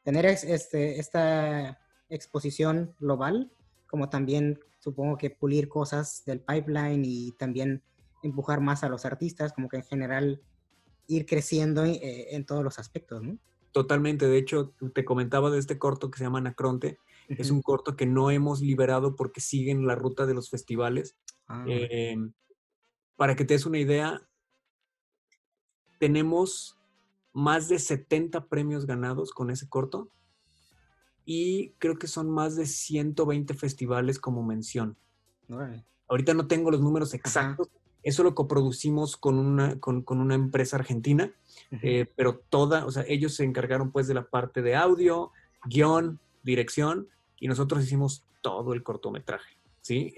tener esta exposición global, como también supongo que pulir cosas del pipeline y también empujar más a los artistas, como que en general ir creciendo en todos los aspectos, ¿no? Totalmente. De hecho, te comentaba de este corto que se llama Anacronte. Es un corto que no hemos liberado porque siguen la ruta de los festivales. Para que te des una idea, tenemos más de 70 premios ganados con ese corto y creo que son más de 120 festivales como mención. Ahorita no tengo los números exactos. Eso lo coproducimos con una empresa argentina, pero o sea, ellos se encargaron pues de la parte de audio, guión, dirección, y nosotros hicimos todo el cortometraje, ¿sí?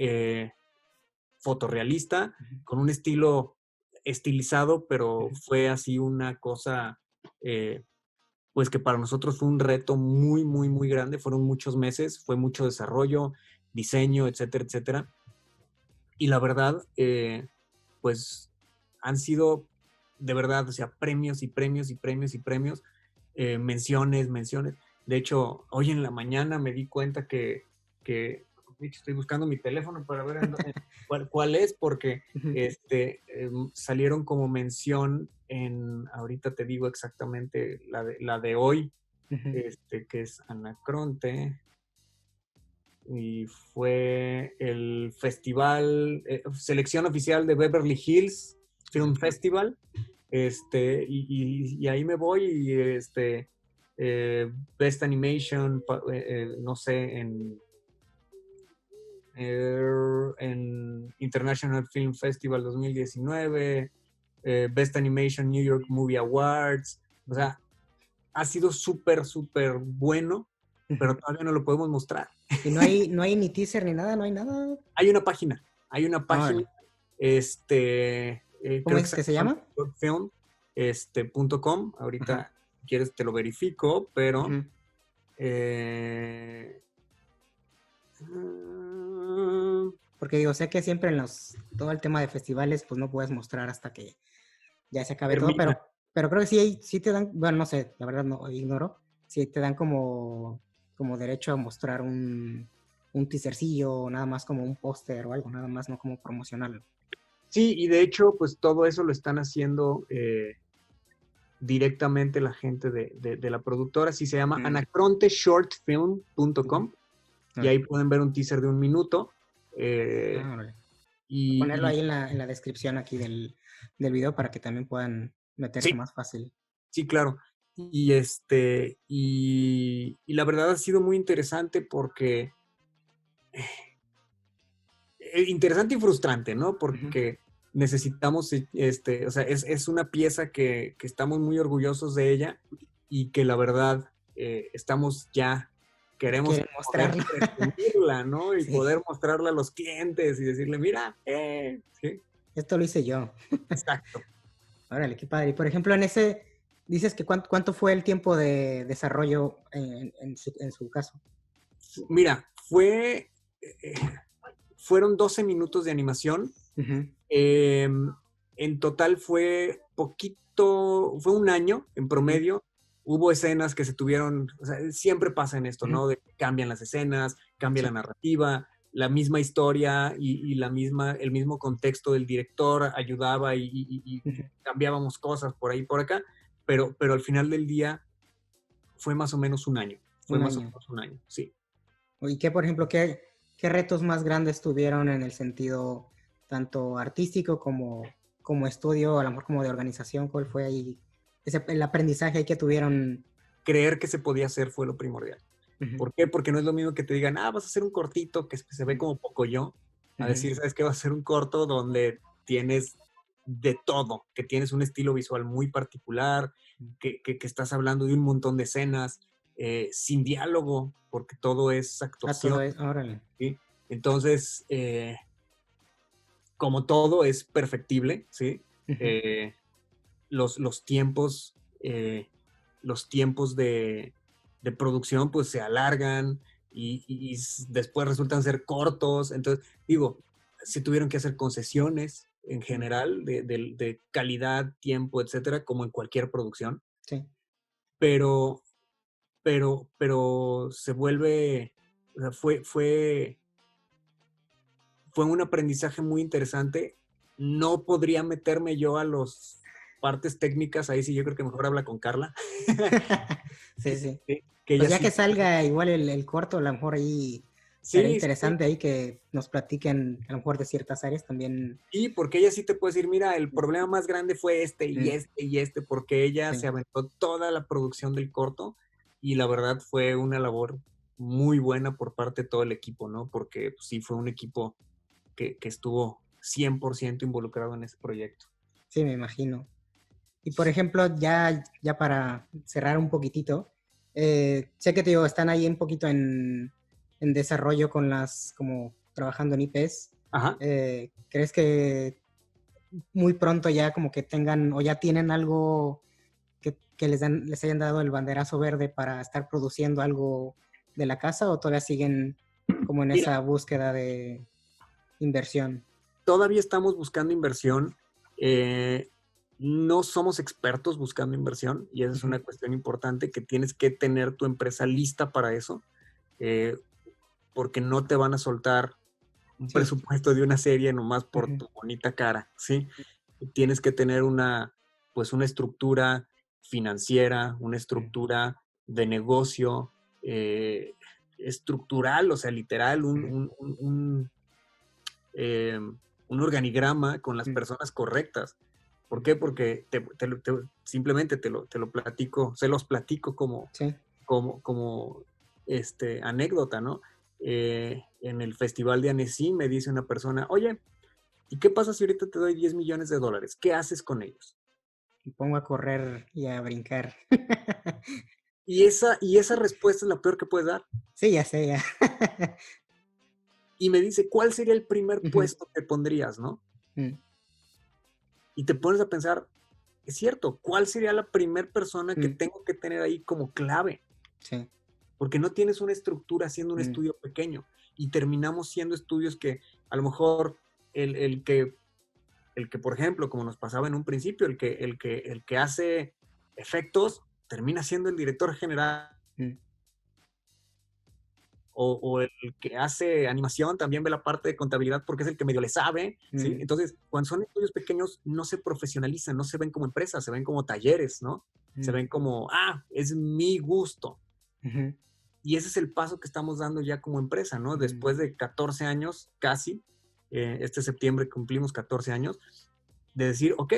Fotorrealista, con un estilo estilizado, pero fue así una cosa, pues que para nosotros fue un reto muy, muy, muy grande. Fueron muchos meses, fue mucho desarrollo, diseño, etcétera, etcétera. Y la verdad, pues han sido de verdad, o sea, premios y premios y premios y premios, menciones. De hecho, hoy en la mañana me di cuenta que estoy buscando mi teléfono para ver cuál es, porque salieron como mención ahorita te digo exactamente la de hoy, que es Anacronte, y fue el festival, selección oficial de Beverly Hills Film Festival, y ahí me voy, y Best Animation, no sé, en International Film Festival 2019, Best Animation New York Movie Awards. O sea, ha sido súper, súper bueno, pero todavía no lo podemos mostrar. Y no hay ni teaser ni nada, no hay nada. Hay una página, Órale. ¿Cómo Creo que es que se llama? film, .com. Ahorita, si quieres, te lo verifico, pero porque digo, sé que siempre todo el tema de festivales, pues no puedes mostrar hasta que ya se acabe todo, termina. pero creo que sí te dan, bueno, no sé, la verdad no ignoro, si te dan como derecho a mostrar un teasercillo, nada más como un póster o algo, nada más, no como promocional. Sí, y de hecho, pues todo eso lo están haciendo directamente la gente de la productora. Sí, se llama anacronteshortfilm.com, y ahí pueden ver un teaser de 1 minuto. Voy a ponerlo ahí en la descripción aquí del video para que también puedan meterse sí, más fácil. sí, claro. Y y la verdad ha sido muy interesante porque interesante y frustrante, ¿no? Porque necesitamos, o sea, es una pieza que estamos muy orgullosos de ella, y que la verdad queremos Quieren poder mostrarla. presumirla, ¿no? Y Sí. poder mostrarla a los clientes y decirle, mira, ¿sí? Esto lo hice yo. Exacto. Órale, qué padre. Y por ejemplo, en ese, dices que cuánto fue el tiempo de desarrollo en su caso. Mira, fueron 12 minutos de animación. En total fue fue 1 año en promedio. Hubo escenas que se tuvieron, o sea, siempre pasa en esto, ¿no? De que cambian las escenas, cambia la narrativa, la misma historia y el mismo contexto del director ayudaba, y cambiábamos cosas por ahí y por acá, pero al final del día fue más o menos 1 año. Fue más o menos 1 año, sí. ¿Y qué, por ejemplo, qué retos más grandes tuvieron en el sentido tanto artístico como estudio, a lo mejor como de organización? ¿Cuál fue ahí el aprendizaje ahí que tuvieron? Creer que se podía hacer fue lo primordial. ¿Por qué? Porque no es lo mismo que te digan, vas a hacer un cortito que se ve como Pocoyo, a decir, ¿sabes qué? Vas a hacer un corto donde tienes de todo, que tienes un estilo visual muy particular, que estás hablando de un montón de escenas, sin diálogo, porque todo es actuación. Órale. ¿Sí? Entonces, como todo es perfectible, ¿sí? Los tiempos de producción pues se alargan, y después resultan ser cortos. Entonces, digo, se tuvieron que hacer concesiones en general de calidad, tiempo, etcétera, como en cualquier producción. Sí. Pero se vuelve, o sea, fue un aprendizaje muy interesante. No podría meterme yo a las partes técnicas, ahí sí yo creo que mejor habla con Carla. Sí. Que Pues ya sí, que salga igual el corto, a lo mejor ahí será interesante ahí que nos platiquen a lo mejor de ciertas áreas también. Sí, porque ella sí te puede decir, mira, el problema más grande fue porque ella se aventó toda la producción del corto, y la verdad fue una labor muy buena por parte de todo el equipo, ¿no? Porque pues, sí fue un equipo que estuvo 100% involucrado en ese proyecto. Sí, me imagino. Y por ejemplo, ya para cerrar un poquitito, sé que te digo, están ahí un poquito en desarrollo como trabajando en IPs. Ajá. ¿Crees que muy pronto ya como que tengan o ya tienen algo que les hayan dado el banderazo verde para estar produciendo algo de la casa, o todavía siguen como en esa búsqueda de inversión? Todavía estamos buscando inversión. No somos expertos buscando inversión, y esa es una cuestión importante, que tienes que tener tu empresa lista para eso, porque no te van a soltar un presupuesto de una serie nomás por tu bonita cara, ¿sí? Tienes que tener una pues una estructura financiera, una estructura de negocio, estructural, o sea, literal, un organigrama con las personas correctas. ¿Por qué? Porque simplemente te lo platico, se los platico como, Sí. como anécdota, ¿no? En el Festival de Annecy me dice una persona, oye, ¿y qué pasa si ahorita te doy $10 millones? ¿Qué haces con ellos? Me pongo a correr y a brincar. Y esa respuesta es la peor que puedes dar. Sí, ya sé, ya. Y me dice, ¿cuál sería el primer puesto que pondrías, no? Y te pones a pensar, es cierto, ¿cuál sería la primera persona que tengo que tener ahí como clave? Sí. Porque no tienes una estructura haciendo un estudio pequeño y terminamos siendo estudios que a lo mejor el que, por ejemplo, como nos pasaba en un principio, el que hace efectos termina siendo el director general. O el que hace animación también ve la parte de contabilidad porque es el que medio le sabe, ¿sí? Entonces, cuando son estudios pequeños, no se profesionalizan, no se ven como empresas, se ven como talleres, ¿no? Se ven como, es mi gusto. Y ese es el paso que estamos dando ya como empresa, ¿no? Después de 14 años, casi, este septiembre cumplimos 14 años, de decir, ok,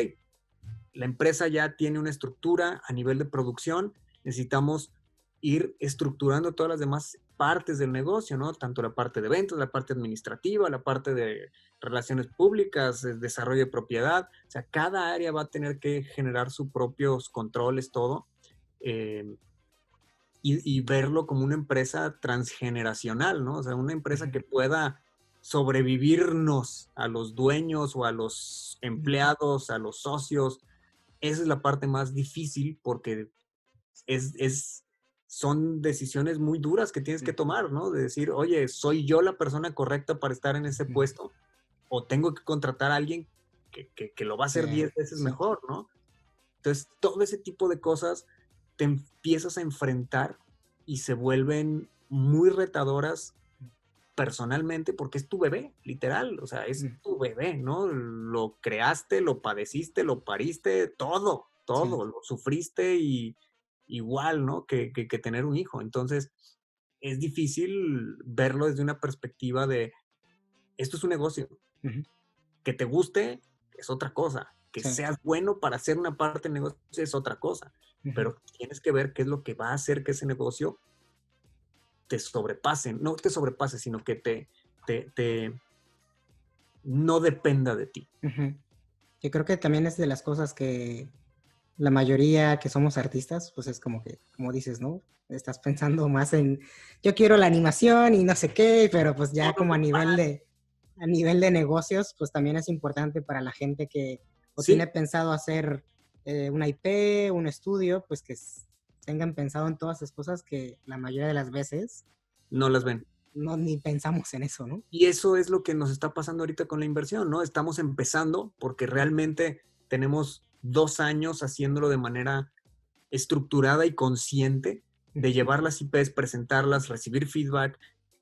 la empresa ya tiene una estructura a nivel de producción, necesitamos ir estructurando todas las demás partes del negocio, ¿no? Tanto la parte de ventas, la parte administrativa, la parte de relaciones públicas, desarrollo de propiedad. O sea, cada área va a tener que generar sus propios controles, todo. Y verlo como una empresa transgeneracional, ¿no? O sea, una empresa que pueda sobrevivirnos a los dueños o a los empleados, a los socios. Esa es la parte más difícil porque son decisiones muy duras que tienes que tomar, ¿no? De decir, oye, ¿soy yo la persona correcta para estar en ese puesto? ¿O tengo que contratar a alguien que lo va a hacer 10 veces mejor, ¿no? Entonces, todo ese tipo de cosas te empiezas a enfrentar y se vuelven muy retadoras personalmente porque es tu bebé, literal. O sea, es tu bebé, ¿no? Lo creaste, lo padeciste, lo pariste, todo, lo sufriste y igual, ¿no? Que tener un hijo. Entonces, es difícil verlo desde una perspectiva de, esto es un negocio. Que te guste es otra cosa. Que seas bueno para hacer una parte del negocio es otra cosa. Pero tienes que ver qué es lo que va a hacer que ese negocio te sobrepase. No te sobrepase, sino que no dependa de ti. Yo creo que también es de las cosas que la mayoría que somos artistas, pues es como que, como dices, ¿no? Estás pensando más en, yo quiero la animación y no sé qué, pero pues ya como a nivel de negocios, pues también es importante para la gente que o tiene pensado hacer una IP, un estudio, pues que tengan pensado en todas esas cosas que la mayoría de las veces no las ven. No, ni pensamos en eso, ¿no? Y eso es lo que nos está pasando ahorita con la inversión, ¿no? Estamos empezando porque realmente tenemos 2 años haciéndolo de manera estructurada y consciente de llevar las IPs, presentarlas, recibir feedback,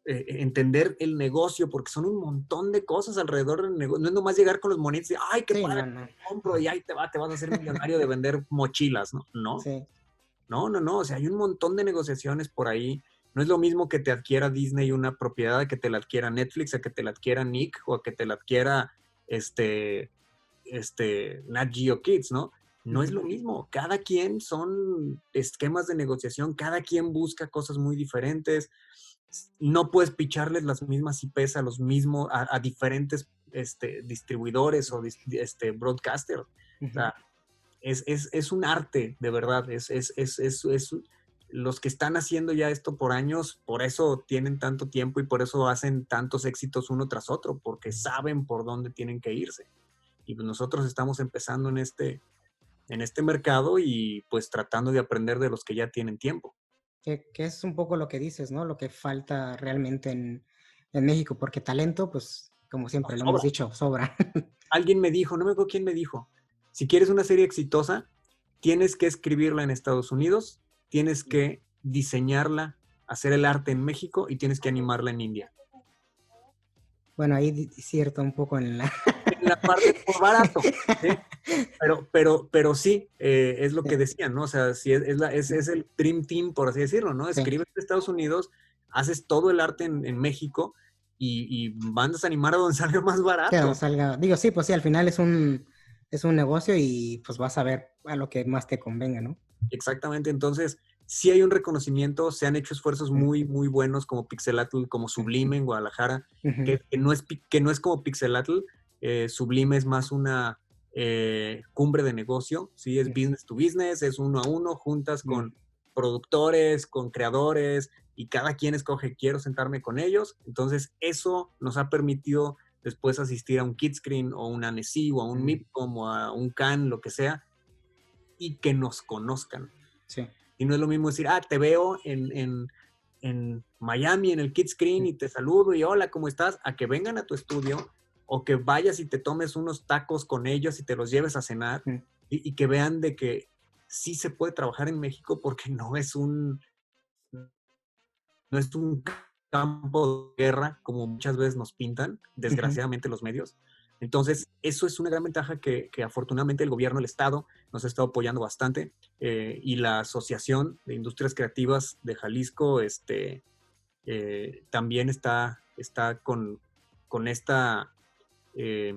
entender el negocio, porque son un montón de cosas alrededor del negocio. No es nomás llegar con los monitos y, ay, qué padre, compro y ahí te vas a hacer millonario de vender mochilas, ¿no? No. Sí. No. O sea, hay un montón de negociaciones por ahí. No es lo mismo que te adquiera Disney una propiedad, a que te la adquiera Netflix, a que te la adquiera Nick o a que te la adquiera Nat Geo Kids, ¿no? No es lo mismo. Cada quien son esquemas de negociación, cada quien busca cosas muy diferentes. No puedes picharles las mismas IPs a los mismos, a diferentes distribuidores o broadcasters. O sea, es un arte, de verdad. Los que están haciendo ya esto por años, por eso tienen tanto tiempo y por eso hacen tantos éxitos uno tras otro, porque saben por dónde tienen que irse. Y pues nosotros estamos empezando en este mercado y pues tratando de aprender de los que ya tienen tiempo. Que es un poco lo que dices, ¿no? Lo que falta realmente en México, porque talento, pues, como siempre lo hemos dicho, sobra. Alguien me dijo, no me acuerdo quién me dijo, si quieres una serie exitosa, tienes que escribirla en Estados Unidos, tienes que diseñarla, hacer el arte en México y tienes que animarla en India. Bueno, ahí cierto un poco en la... la parte por barato, ¿sí? Pero sí, es lo que decían, ¿no? O sea, sí, es el Dream Team, por así decirlo, ¿no? Sí. Escribes en Estados Unidos, haces todo el arte en México y mandas a animar a donde salga más Que no barato. salga, digo, sí, pues sí, al final es un negocio y pues vas a ver a lo que más te convenga, ¿no? Exactamente, entonces sí hay un reconocimiento, se han hecho esfuerzos Sí. muy, muy buenos como Pixelatl, como Sí. Sublime en Guadalajara, Ujú. que no es como Pixelatl, Sublime es más una cumbre de negocio, ¿sí? Es Sí. business to business, es uno a uno, juntas Mm. con productores, con creadores, y cada quien escoge, quiero sentarme con ellos, entonces eso nos ha permitido después asistir a un Kidscreen o un Annecy o a un Mm. MIPCOM o a un Cannes, lo que sea, y que nos conozcan. Sí. Y no es lo mismo decir, te veo en Miami, en el Kidscreen, y te saludo y hola, ¿cómo estás? A que vengan a tu estudio o que vayas y te tomes unos tacos con ellos y te los lleves a cenar Mm. y que vean de que sí se puede trabajar en México porque no es un campo de guerra como muchas veces nos pintan, Ujú. desgraciadamente los medios. Entonces, eso es una gran ventaja que afortunadamente el gobierno, el Estado, nos ha estado apoyando bastante y la Asociación de Industrias Creativas de Jalisco también está con esta eh,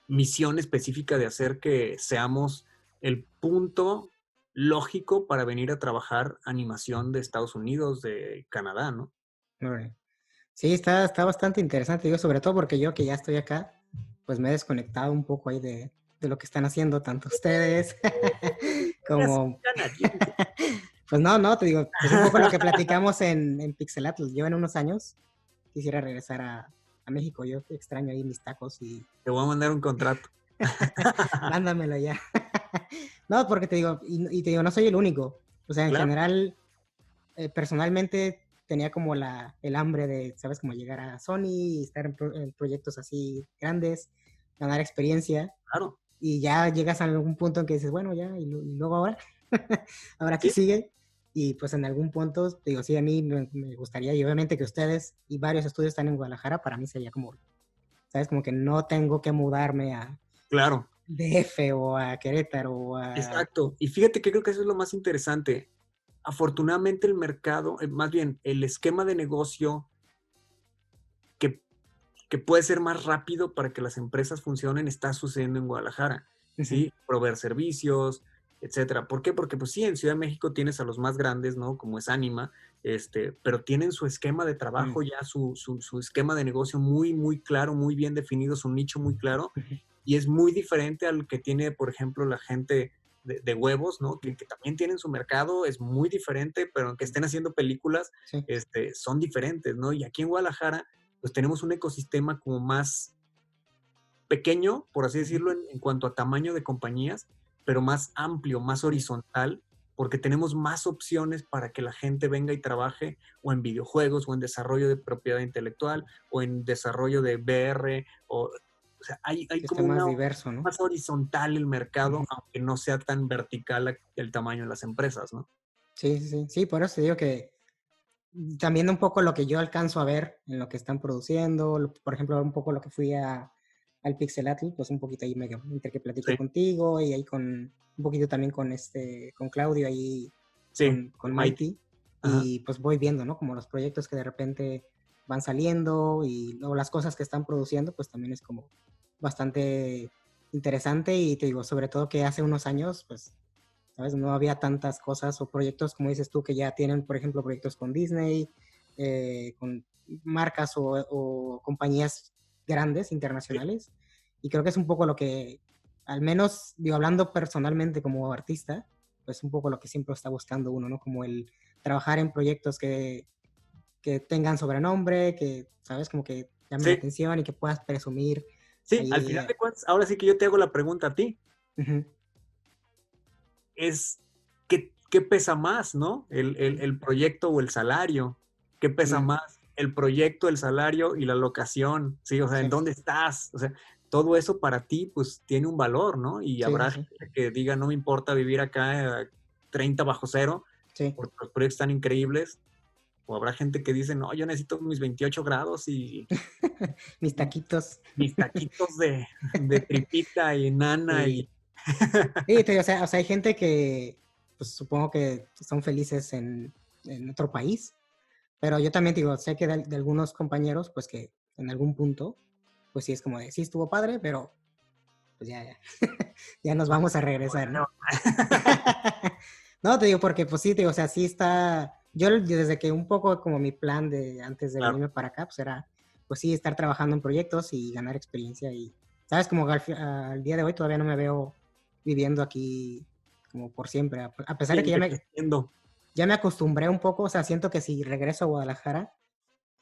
misión específica de hacer que seamos el punto lógico para venir a trabajar animación de Estados Unidos, de Canadá, ¿no? Órale. Sí, está bastante interesante, digo, sobre todo porque yo que ya estoy acá, pues me he desconectado un poco ahí de lo que están haciendo tanto ustedes Eres como, canadiense. pues no, te digo, pues un poco lo que platicamos en Pixelatl. Yo en unos años quisiera regresar a México, yo extraño ahí mis tacos y Te voy a mandar un contrato. mándamelo ya. No, porque te digo, y te digo, no soy el único. O sea, en Claro, general, personalmente tenía como el hambre de, ¿sabes? Como llegar a Sony y estar en proyectos así grandes, ganar experiencia. claro. Y ya llegas a algún punto en que dices, bueno, ya, y luego ahora, ¿ahora qué Sí, sigue? Y pues en algún punto, te digo, sí, a mí me gustaría, y obviamente que ustedes y varios estudios están en Guadalajara, para mí sería como, ¿sabes? Como que no tengo que mudarme a claro. DF o a Querétaro o a... Exacto. Y fíjate que creo que eso es lo más interesante. Afortunadamente el mercado, más bien el esquema de negocio que, que puede ser más rápido para que las empresas funcionen está sucediendo en Guadalajara, Ujú. ¿sí? Proveer servicios, etcétera. ¿Por qué? Porque pues sí, en Ciudad de México tienes a los más grandes, ¿no? Como es Anima, pero tienen su esquema de Mm. trabajo ya, su esquema de negocio muy, muy claro, muy bien definido, su nicho muy claro, Ujú. y es muy diferente al que tiene, por ejemplo, la gente de huevos, ¿no? Que también tienen su mercado, es muy diferente, pero aunque estén haciendo películas, Sí. son diferentes, ¿no? Y aquí en Guadalajara, pues tenemos un ecosistema como más pequeño, por así Ujú. decirlo, en cuanto a tamaño de compañías, pero más amplio, más Sí. horizontal, porque tenemos más opciones para que la gente venga y trabaje o en videojuegos, o en desarrollo de propiedad intelectual, o en desarrollo de VR, o sea, hay Sí, está como más una diverso, ¿no? más horizontal el mercado, Ujú. aunque no sea tan vertical el tamaño de las empresas, ¿no? Sí, sí, sí. Sí, por eso te digo que también un poco lo que yo alcanzo a ver en lo que están produciendo, por ejemplo, un poco lo que fui al Pixelatl, pues un poquito ahí medio, entre que platiqué Sí, contigo y ahí un poquito también con Claudio ahí, sí, con con Mighty. Mighty, Ajá. y pues voy viendo, ¿no? Como los proyectos que de repente van saliendo y luego las cosas que están produciendo, pues también es como bastante interesante y te digo, sobre todo que hace unos años, pues ¿sabes? No había tantas cosas o proyectos, como dices tú, que ya tienen, por ejemplo, proyectos con Disney, con marcas o compañías grandes, Sí, internacionales. Y creo que es un poco lo que, al menos, digo, hablando personalmente como artista, pues un poco lo que siempre está buscando uno, ¿no? Como el trabajar en proyectos que tengan sobrenombre, que, ¿sabes? Como que llamen la sí, atención y que puedas presumir sí, al ahí. final de cuentas, ahora sí que yo te hago la pregunta a ti. Uh-huh. Es qué pesa más, ¿no? El proyecto o el salario. ¿Qué pesa Mm, más? El proyecto, el salario y la locación, ¿sí? O sea, ¿en sí, dónde estás? O sea, todo eso para ti, pues, tiene un valor, ¿no? Y sí, sí, habrá sí, gente que diga, no me importa vivir acá 30 bajo cero, sí. porque los proyectos están increíbles, O habrá gente que dice, no, yo necesito mis 28 grados y Mis taquitos. mis taquitos de tripita y nana Sí. y... Sí, o sea, hay gente que, pues supongo que son felices en otro país, pero yo también digo, sé que de algunos compañeros, pues que en algún punto, pues sí es como de, sí estuvo padre, pero pues ya, ya nos vamos a regresar, ¿no? No, te digo, porque pues sí, te digo, o sea, sí está, yo desde que un poco como mi plan de antes de Claro, venirme para acá, pues era, pues sí, estar trabajando en proyectos y ganar experiencia y, ¿sabes? Como al día de hoy todavía no me veo viviendo aquí como por siempre, a pesar de que envejeciendo. ya me acostumbré un poco, o sea, siento que si regreso a Guadalajara,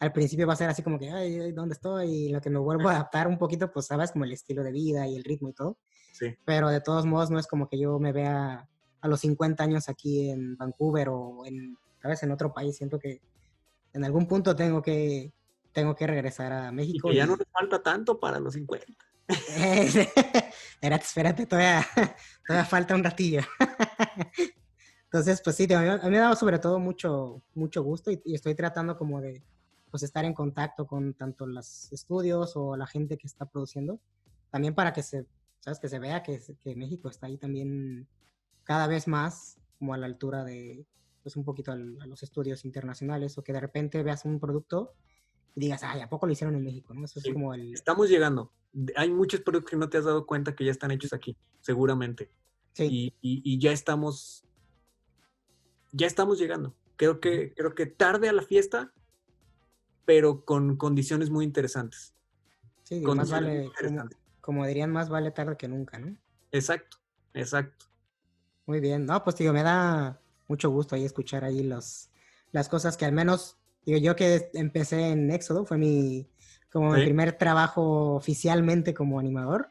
al principio va a ser así como que, ay, ¿dónde estoy? Y lo que me vuelvo a adaptar un poquito, pues sabes, como el estilo de vida y el ritmo y todo. Sí. Pero de todos modos no es como que yo me vea a los 50 años aquí en Vancouver o en, ¿sabes? En otro país. Siento que en algún punto tengo que regresar a Y México que ya no y... nos falta tanto para los 50. espérate, todavía falta un ratillo. Entonces, pues sí, a mí me ha dado sobre todo mucho gusto y estoy tratando como de pues estar en contacto con tanto los estudios o la gente que está produciendo, también para que ¿sabes? Que se vea que México está ahí también cada vez más como a la altura de, pues un poquito a los estudios internacionales o que de repente veas un producto y digas, ay, ¿a poco lo hicieron en México? ¿No? Eso es Sí. como el... Estamos llegando. Hay muchos productos que no te has dado cuenta que ya están hechos aquí, seguramente. Sí. Y ya estamos llegando. Creo que tarde a la fiesta, pero con condiciones muy interesantes. Sí, digo, más Condiciones muy vale, interesantes. como dirían, más vale tarde que nunca, ¿no? Exacto, exacto. Muy bien. No, pues digo, me da mucho gusto ahí escuchar ahí las cosas que al menos, digo, yo que empecé en Éxodo, fue como mi Sí, primer trabajo oficialmente como animador,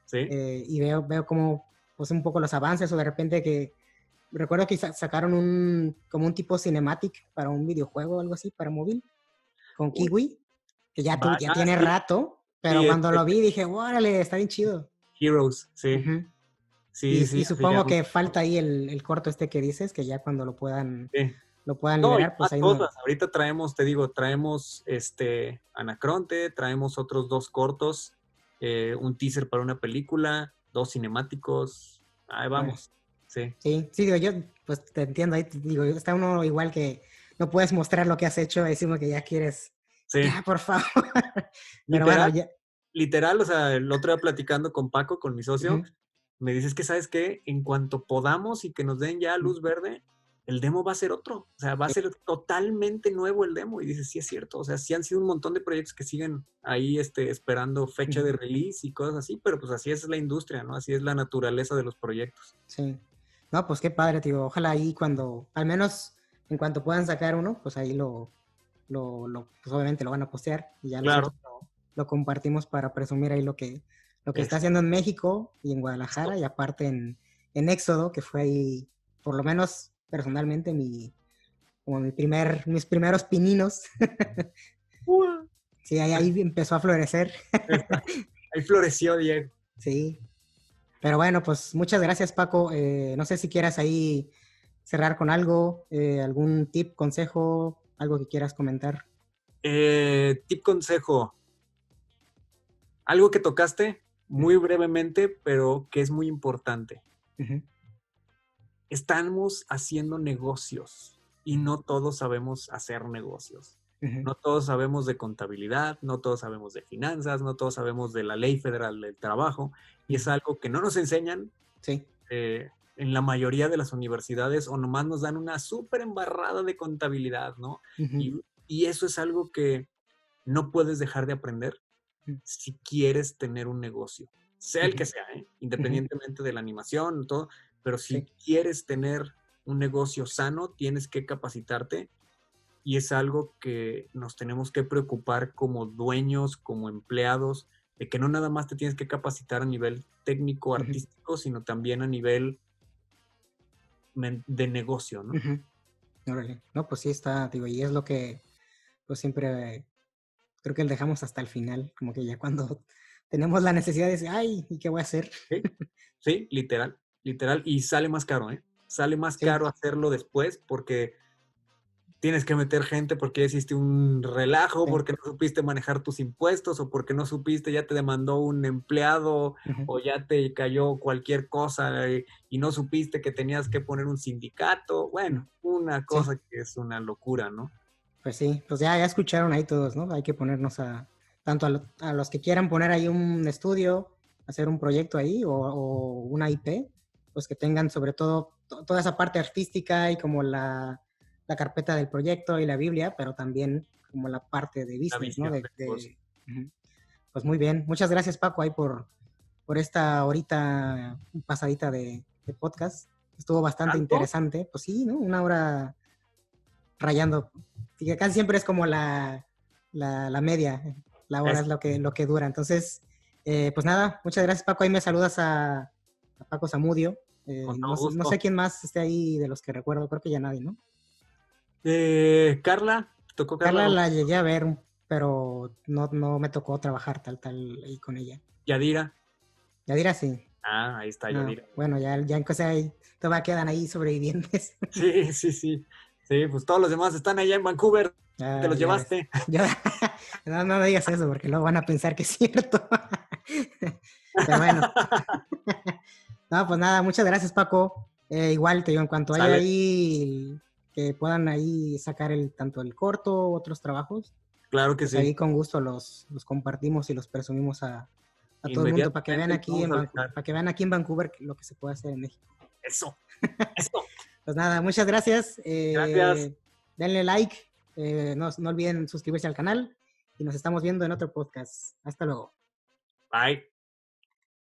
sí. y veo como, pues un poco los avances o de repente que, recuerdo que sacaron como un tipo cinematic para un videojuego o algo así, para móvil, con Uy, Kiwi, que ya tiene sí, rato, pero sí, cuando lo vi dije, órale, está bien chido. Heroes, sí. Ujú. Sí, sí, Y hace ya supongo mucho que tiempo. falta ahí el corto este que dices, que ya cuando Sí. lo puedan No, y liberar, más pues ahí no. cosas. Ahorita traemos, te digo, traemos Anacronte, traemos otros 2 cortos, un teaser para una película, 2 cinemáticos. Ahí Órale. vamos. Sí, Sí, sí, digo, yo pues te entiendo, ahí digo, está uno igual que no puedes mostrar lo que has hecho, decimos que ya quieres, sí. ya, por favor. Pero bueno, Literal, ya. literal, o sea, el otro día platicando con Paco, con mi socio, Ujú, me dices que, ¿sabes qué? En cuanto podamos y que nos den ya ujú. luz verde, el demo va a ser otro. O sea, va a Sí, ser totalmente nuevo el demo. Y dices, sí es cierto. O sea, sí han sido un montón de proyectos que siguen ahí esperando fecha ujú, de release y cosas así, pero pues así es la industria, ¿no? Así es la naturaleza de los proyectos. sí. No, pues qué padre, tío. Ojalá ahí cuando, al menos en cuanto puedan sacar uno, pues ahí pues obviamente lo van a postear y ya Claro. nosotros lo compartimos para presumir ahí lo que está Eso. haciendo en México y en Guadalajara y aparte en Éxodo, que fue ahí, por lo menos personalmente, como mis primeros pininos. Sí, ahí empezó a florecer. Ahí floreció Diego. Sí. Pero bueno, pues muchas gracias, Paco. No sé si quieras ahí cerrar con algo, algún tip, consejo, algo que quieras comentar. Tip consejo. Algo que tocaste muy brevemente, pero que es muy importante. Ujú, Estamos haciendo negocios y no todos sabemos hacer negocios. ujú, No todos sabemos de contabilidad, no todos sabemos de finanzas, no todos sabemos de la ley federal del trabajo y es ujú. algo que no nos enseñan Sí. en la mayoría de las universidades o nomás nos dan una súper embarrada de contabilidad, ¿no? Ujú, Y eso es algo que no puedes dejar de aprender si quieres tener un negocio, sea el ujú, que sea, ujú. independientemente de la animación, todo, pero si Sí. quieres tener un negocio sano, tienes que capacitarte y es algo que nos tenemos que preocupar como dueños, como empleados, de que no nada más te tienes que capacitar a nivel técnico, Ujú, artístico, sino también a nivel de negocio, ¿no? ujú. Órale. No, pues sí está, digo, y es lo que pues siempre creo que lo dejamos hasta el final, como que ya cuando tenemos la necesidad de decir, ay, ¿y qué voy a hacer? Sí, sí, literal, literal, y sale más caro, ¿eh? Sale más Sí, caro hacerlo después porque tienes que meter gente porque ya hiciste un relajo, Sí. porque no supiste manejar tus impuestos o porque no supiste, ya te demandó un empleado Ujú. o ya te cayó cualquier cosa y no supiste que tenías que poner un sindicato. Mm. Bueno, una Sí, cosa que es una locura, ¿no? pues sí, pues ya escucharon ahí todos, ¿no? Hay que ponernos tanto a los que quieran poner ahí un estudio, hacer un proyecto ahí o una IP, pues que tengan sobre todo toda esa parte artística y como la carpeta del proyecto y la Biblia, pero también como la parte de La business, ¿no? visión de negocio. Ujú. Pues muy bien, muchas gracias Paco ahí por esta horita pasadita de podcast. Estuvo bastante ¿Tanto? interesante, pues sí, ¿no? Una hora rayando. Y casi siempre es como la media, la hora es Eso. lo que dura. Entonces, pues nada, muchas gracias Paco. Ahí me saludas a Paco Zamudio. Con No, todo no sé gusto. quién más esté ahí de los que recuerdo, creo que ya nadie, ¿no? Carla, ¿te tocó Carla Carla la Romero? llegué a ver, pero no me tocó trabajar tal ahí con ella. Yadira. Yadira sí. Ah, ahí está No, Yadira. bueno, ya en cosa ahí, todavía quedan ahí sobrevivientes. Sí, sí, sí. Sí, pues todos los demás están allá en Vancouver. Te los Ya ves. llevaste. Ya, no digas eso porque luego van a pensar que es cierto. Pero bueno, no, pues nada, muchas gracias, Paco. Igual te digo, en cuanto haya Sale. ahí que puedan ahí sacar tanto el corto, otros trabajos, Claro que pues sí. ahí con gusto los compartimos y los presumimos a todo el mundo para que vean Inmediatamente los aquí vamos en a Vancouver, avisar. para que vean aquí en Vancouver lo que se puede hacer en México. Eso, eso. Pues nada, muchas gracias. Gracias. Denle like, no olviden suscribirse al canal y nos estamos viendo en otro podcast. Hasta luego. Bye.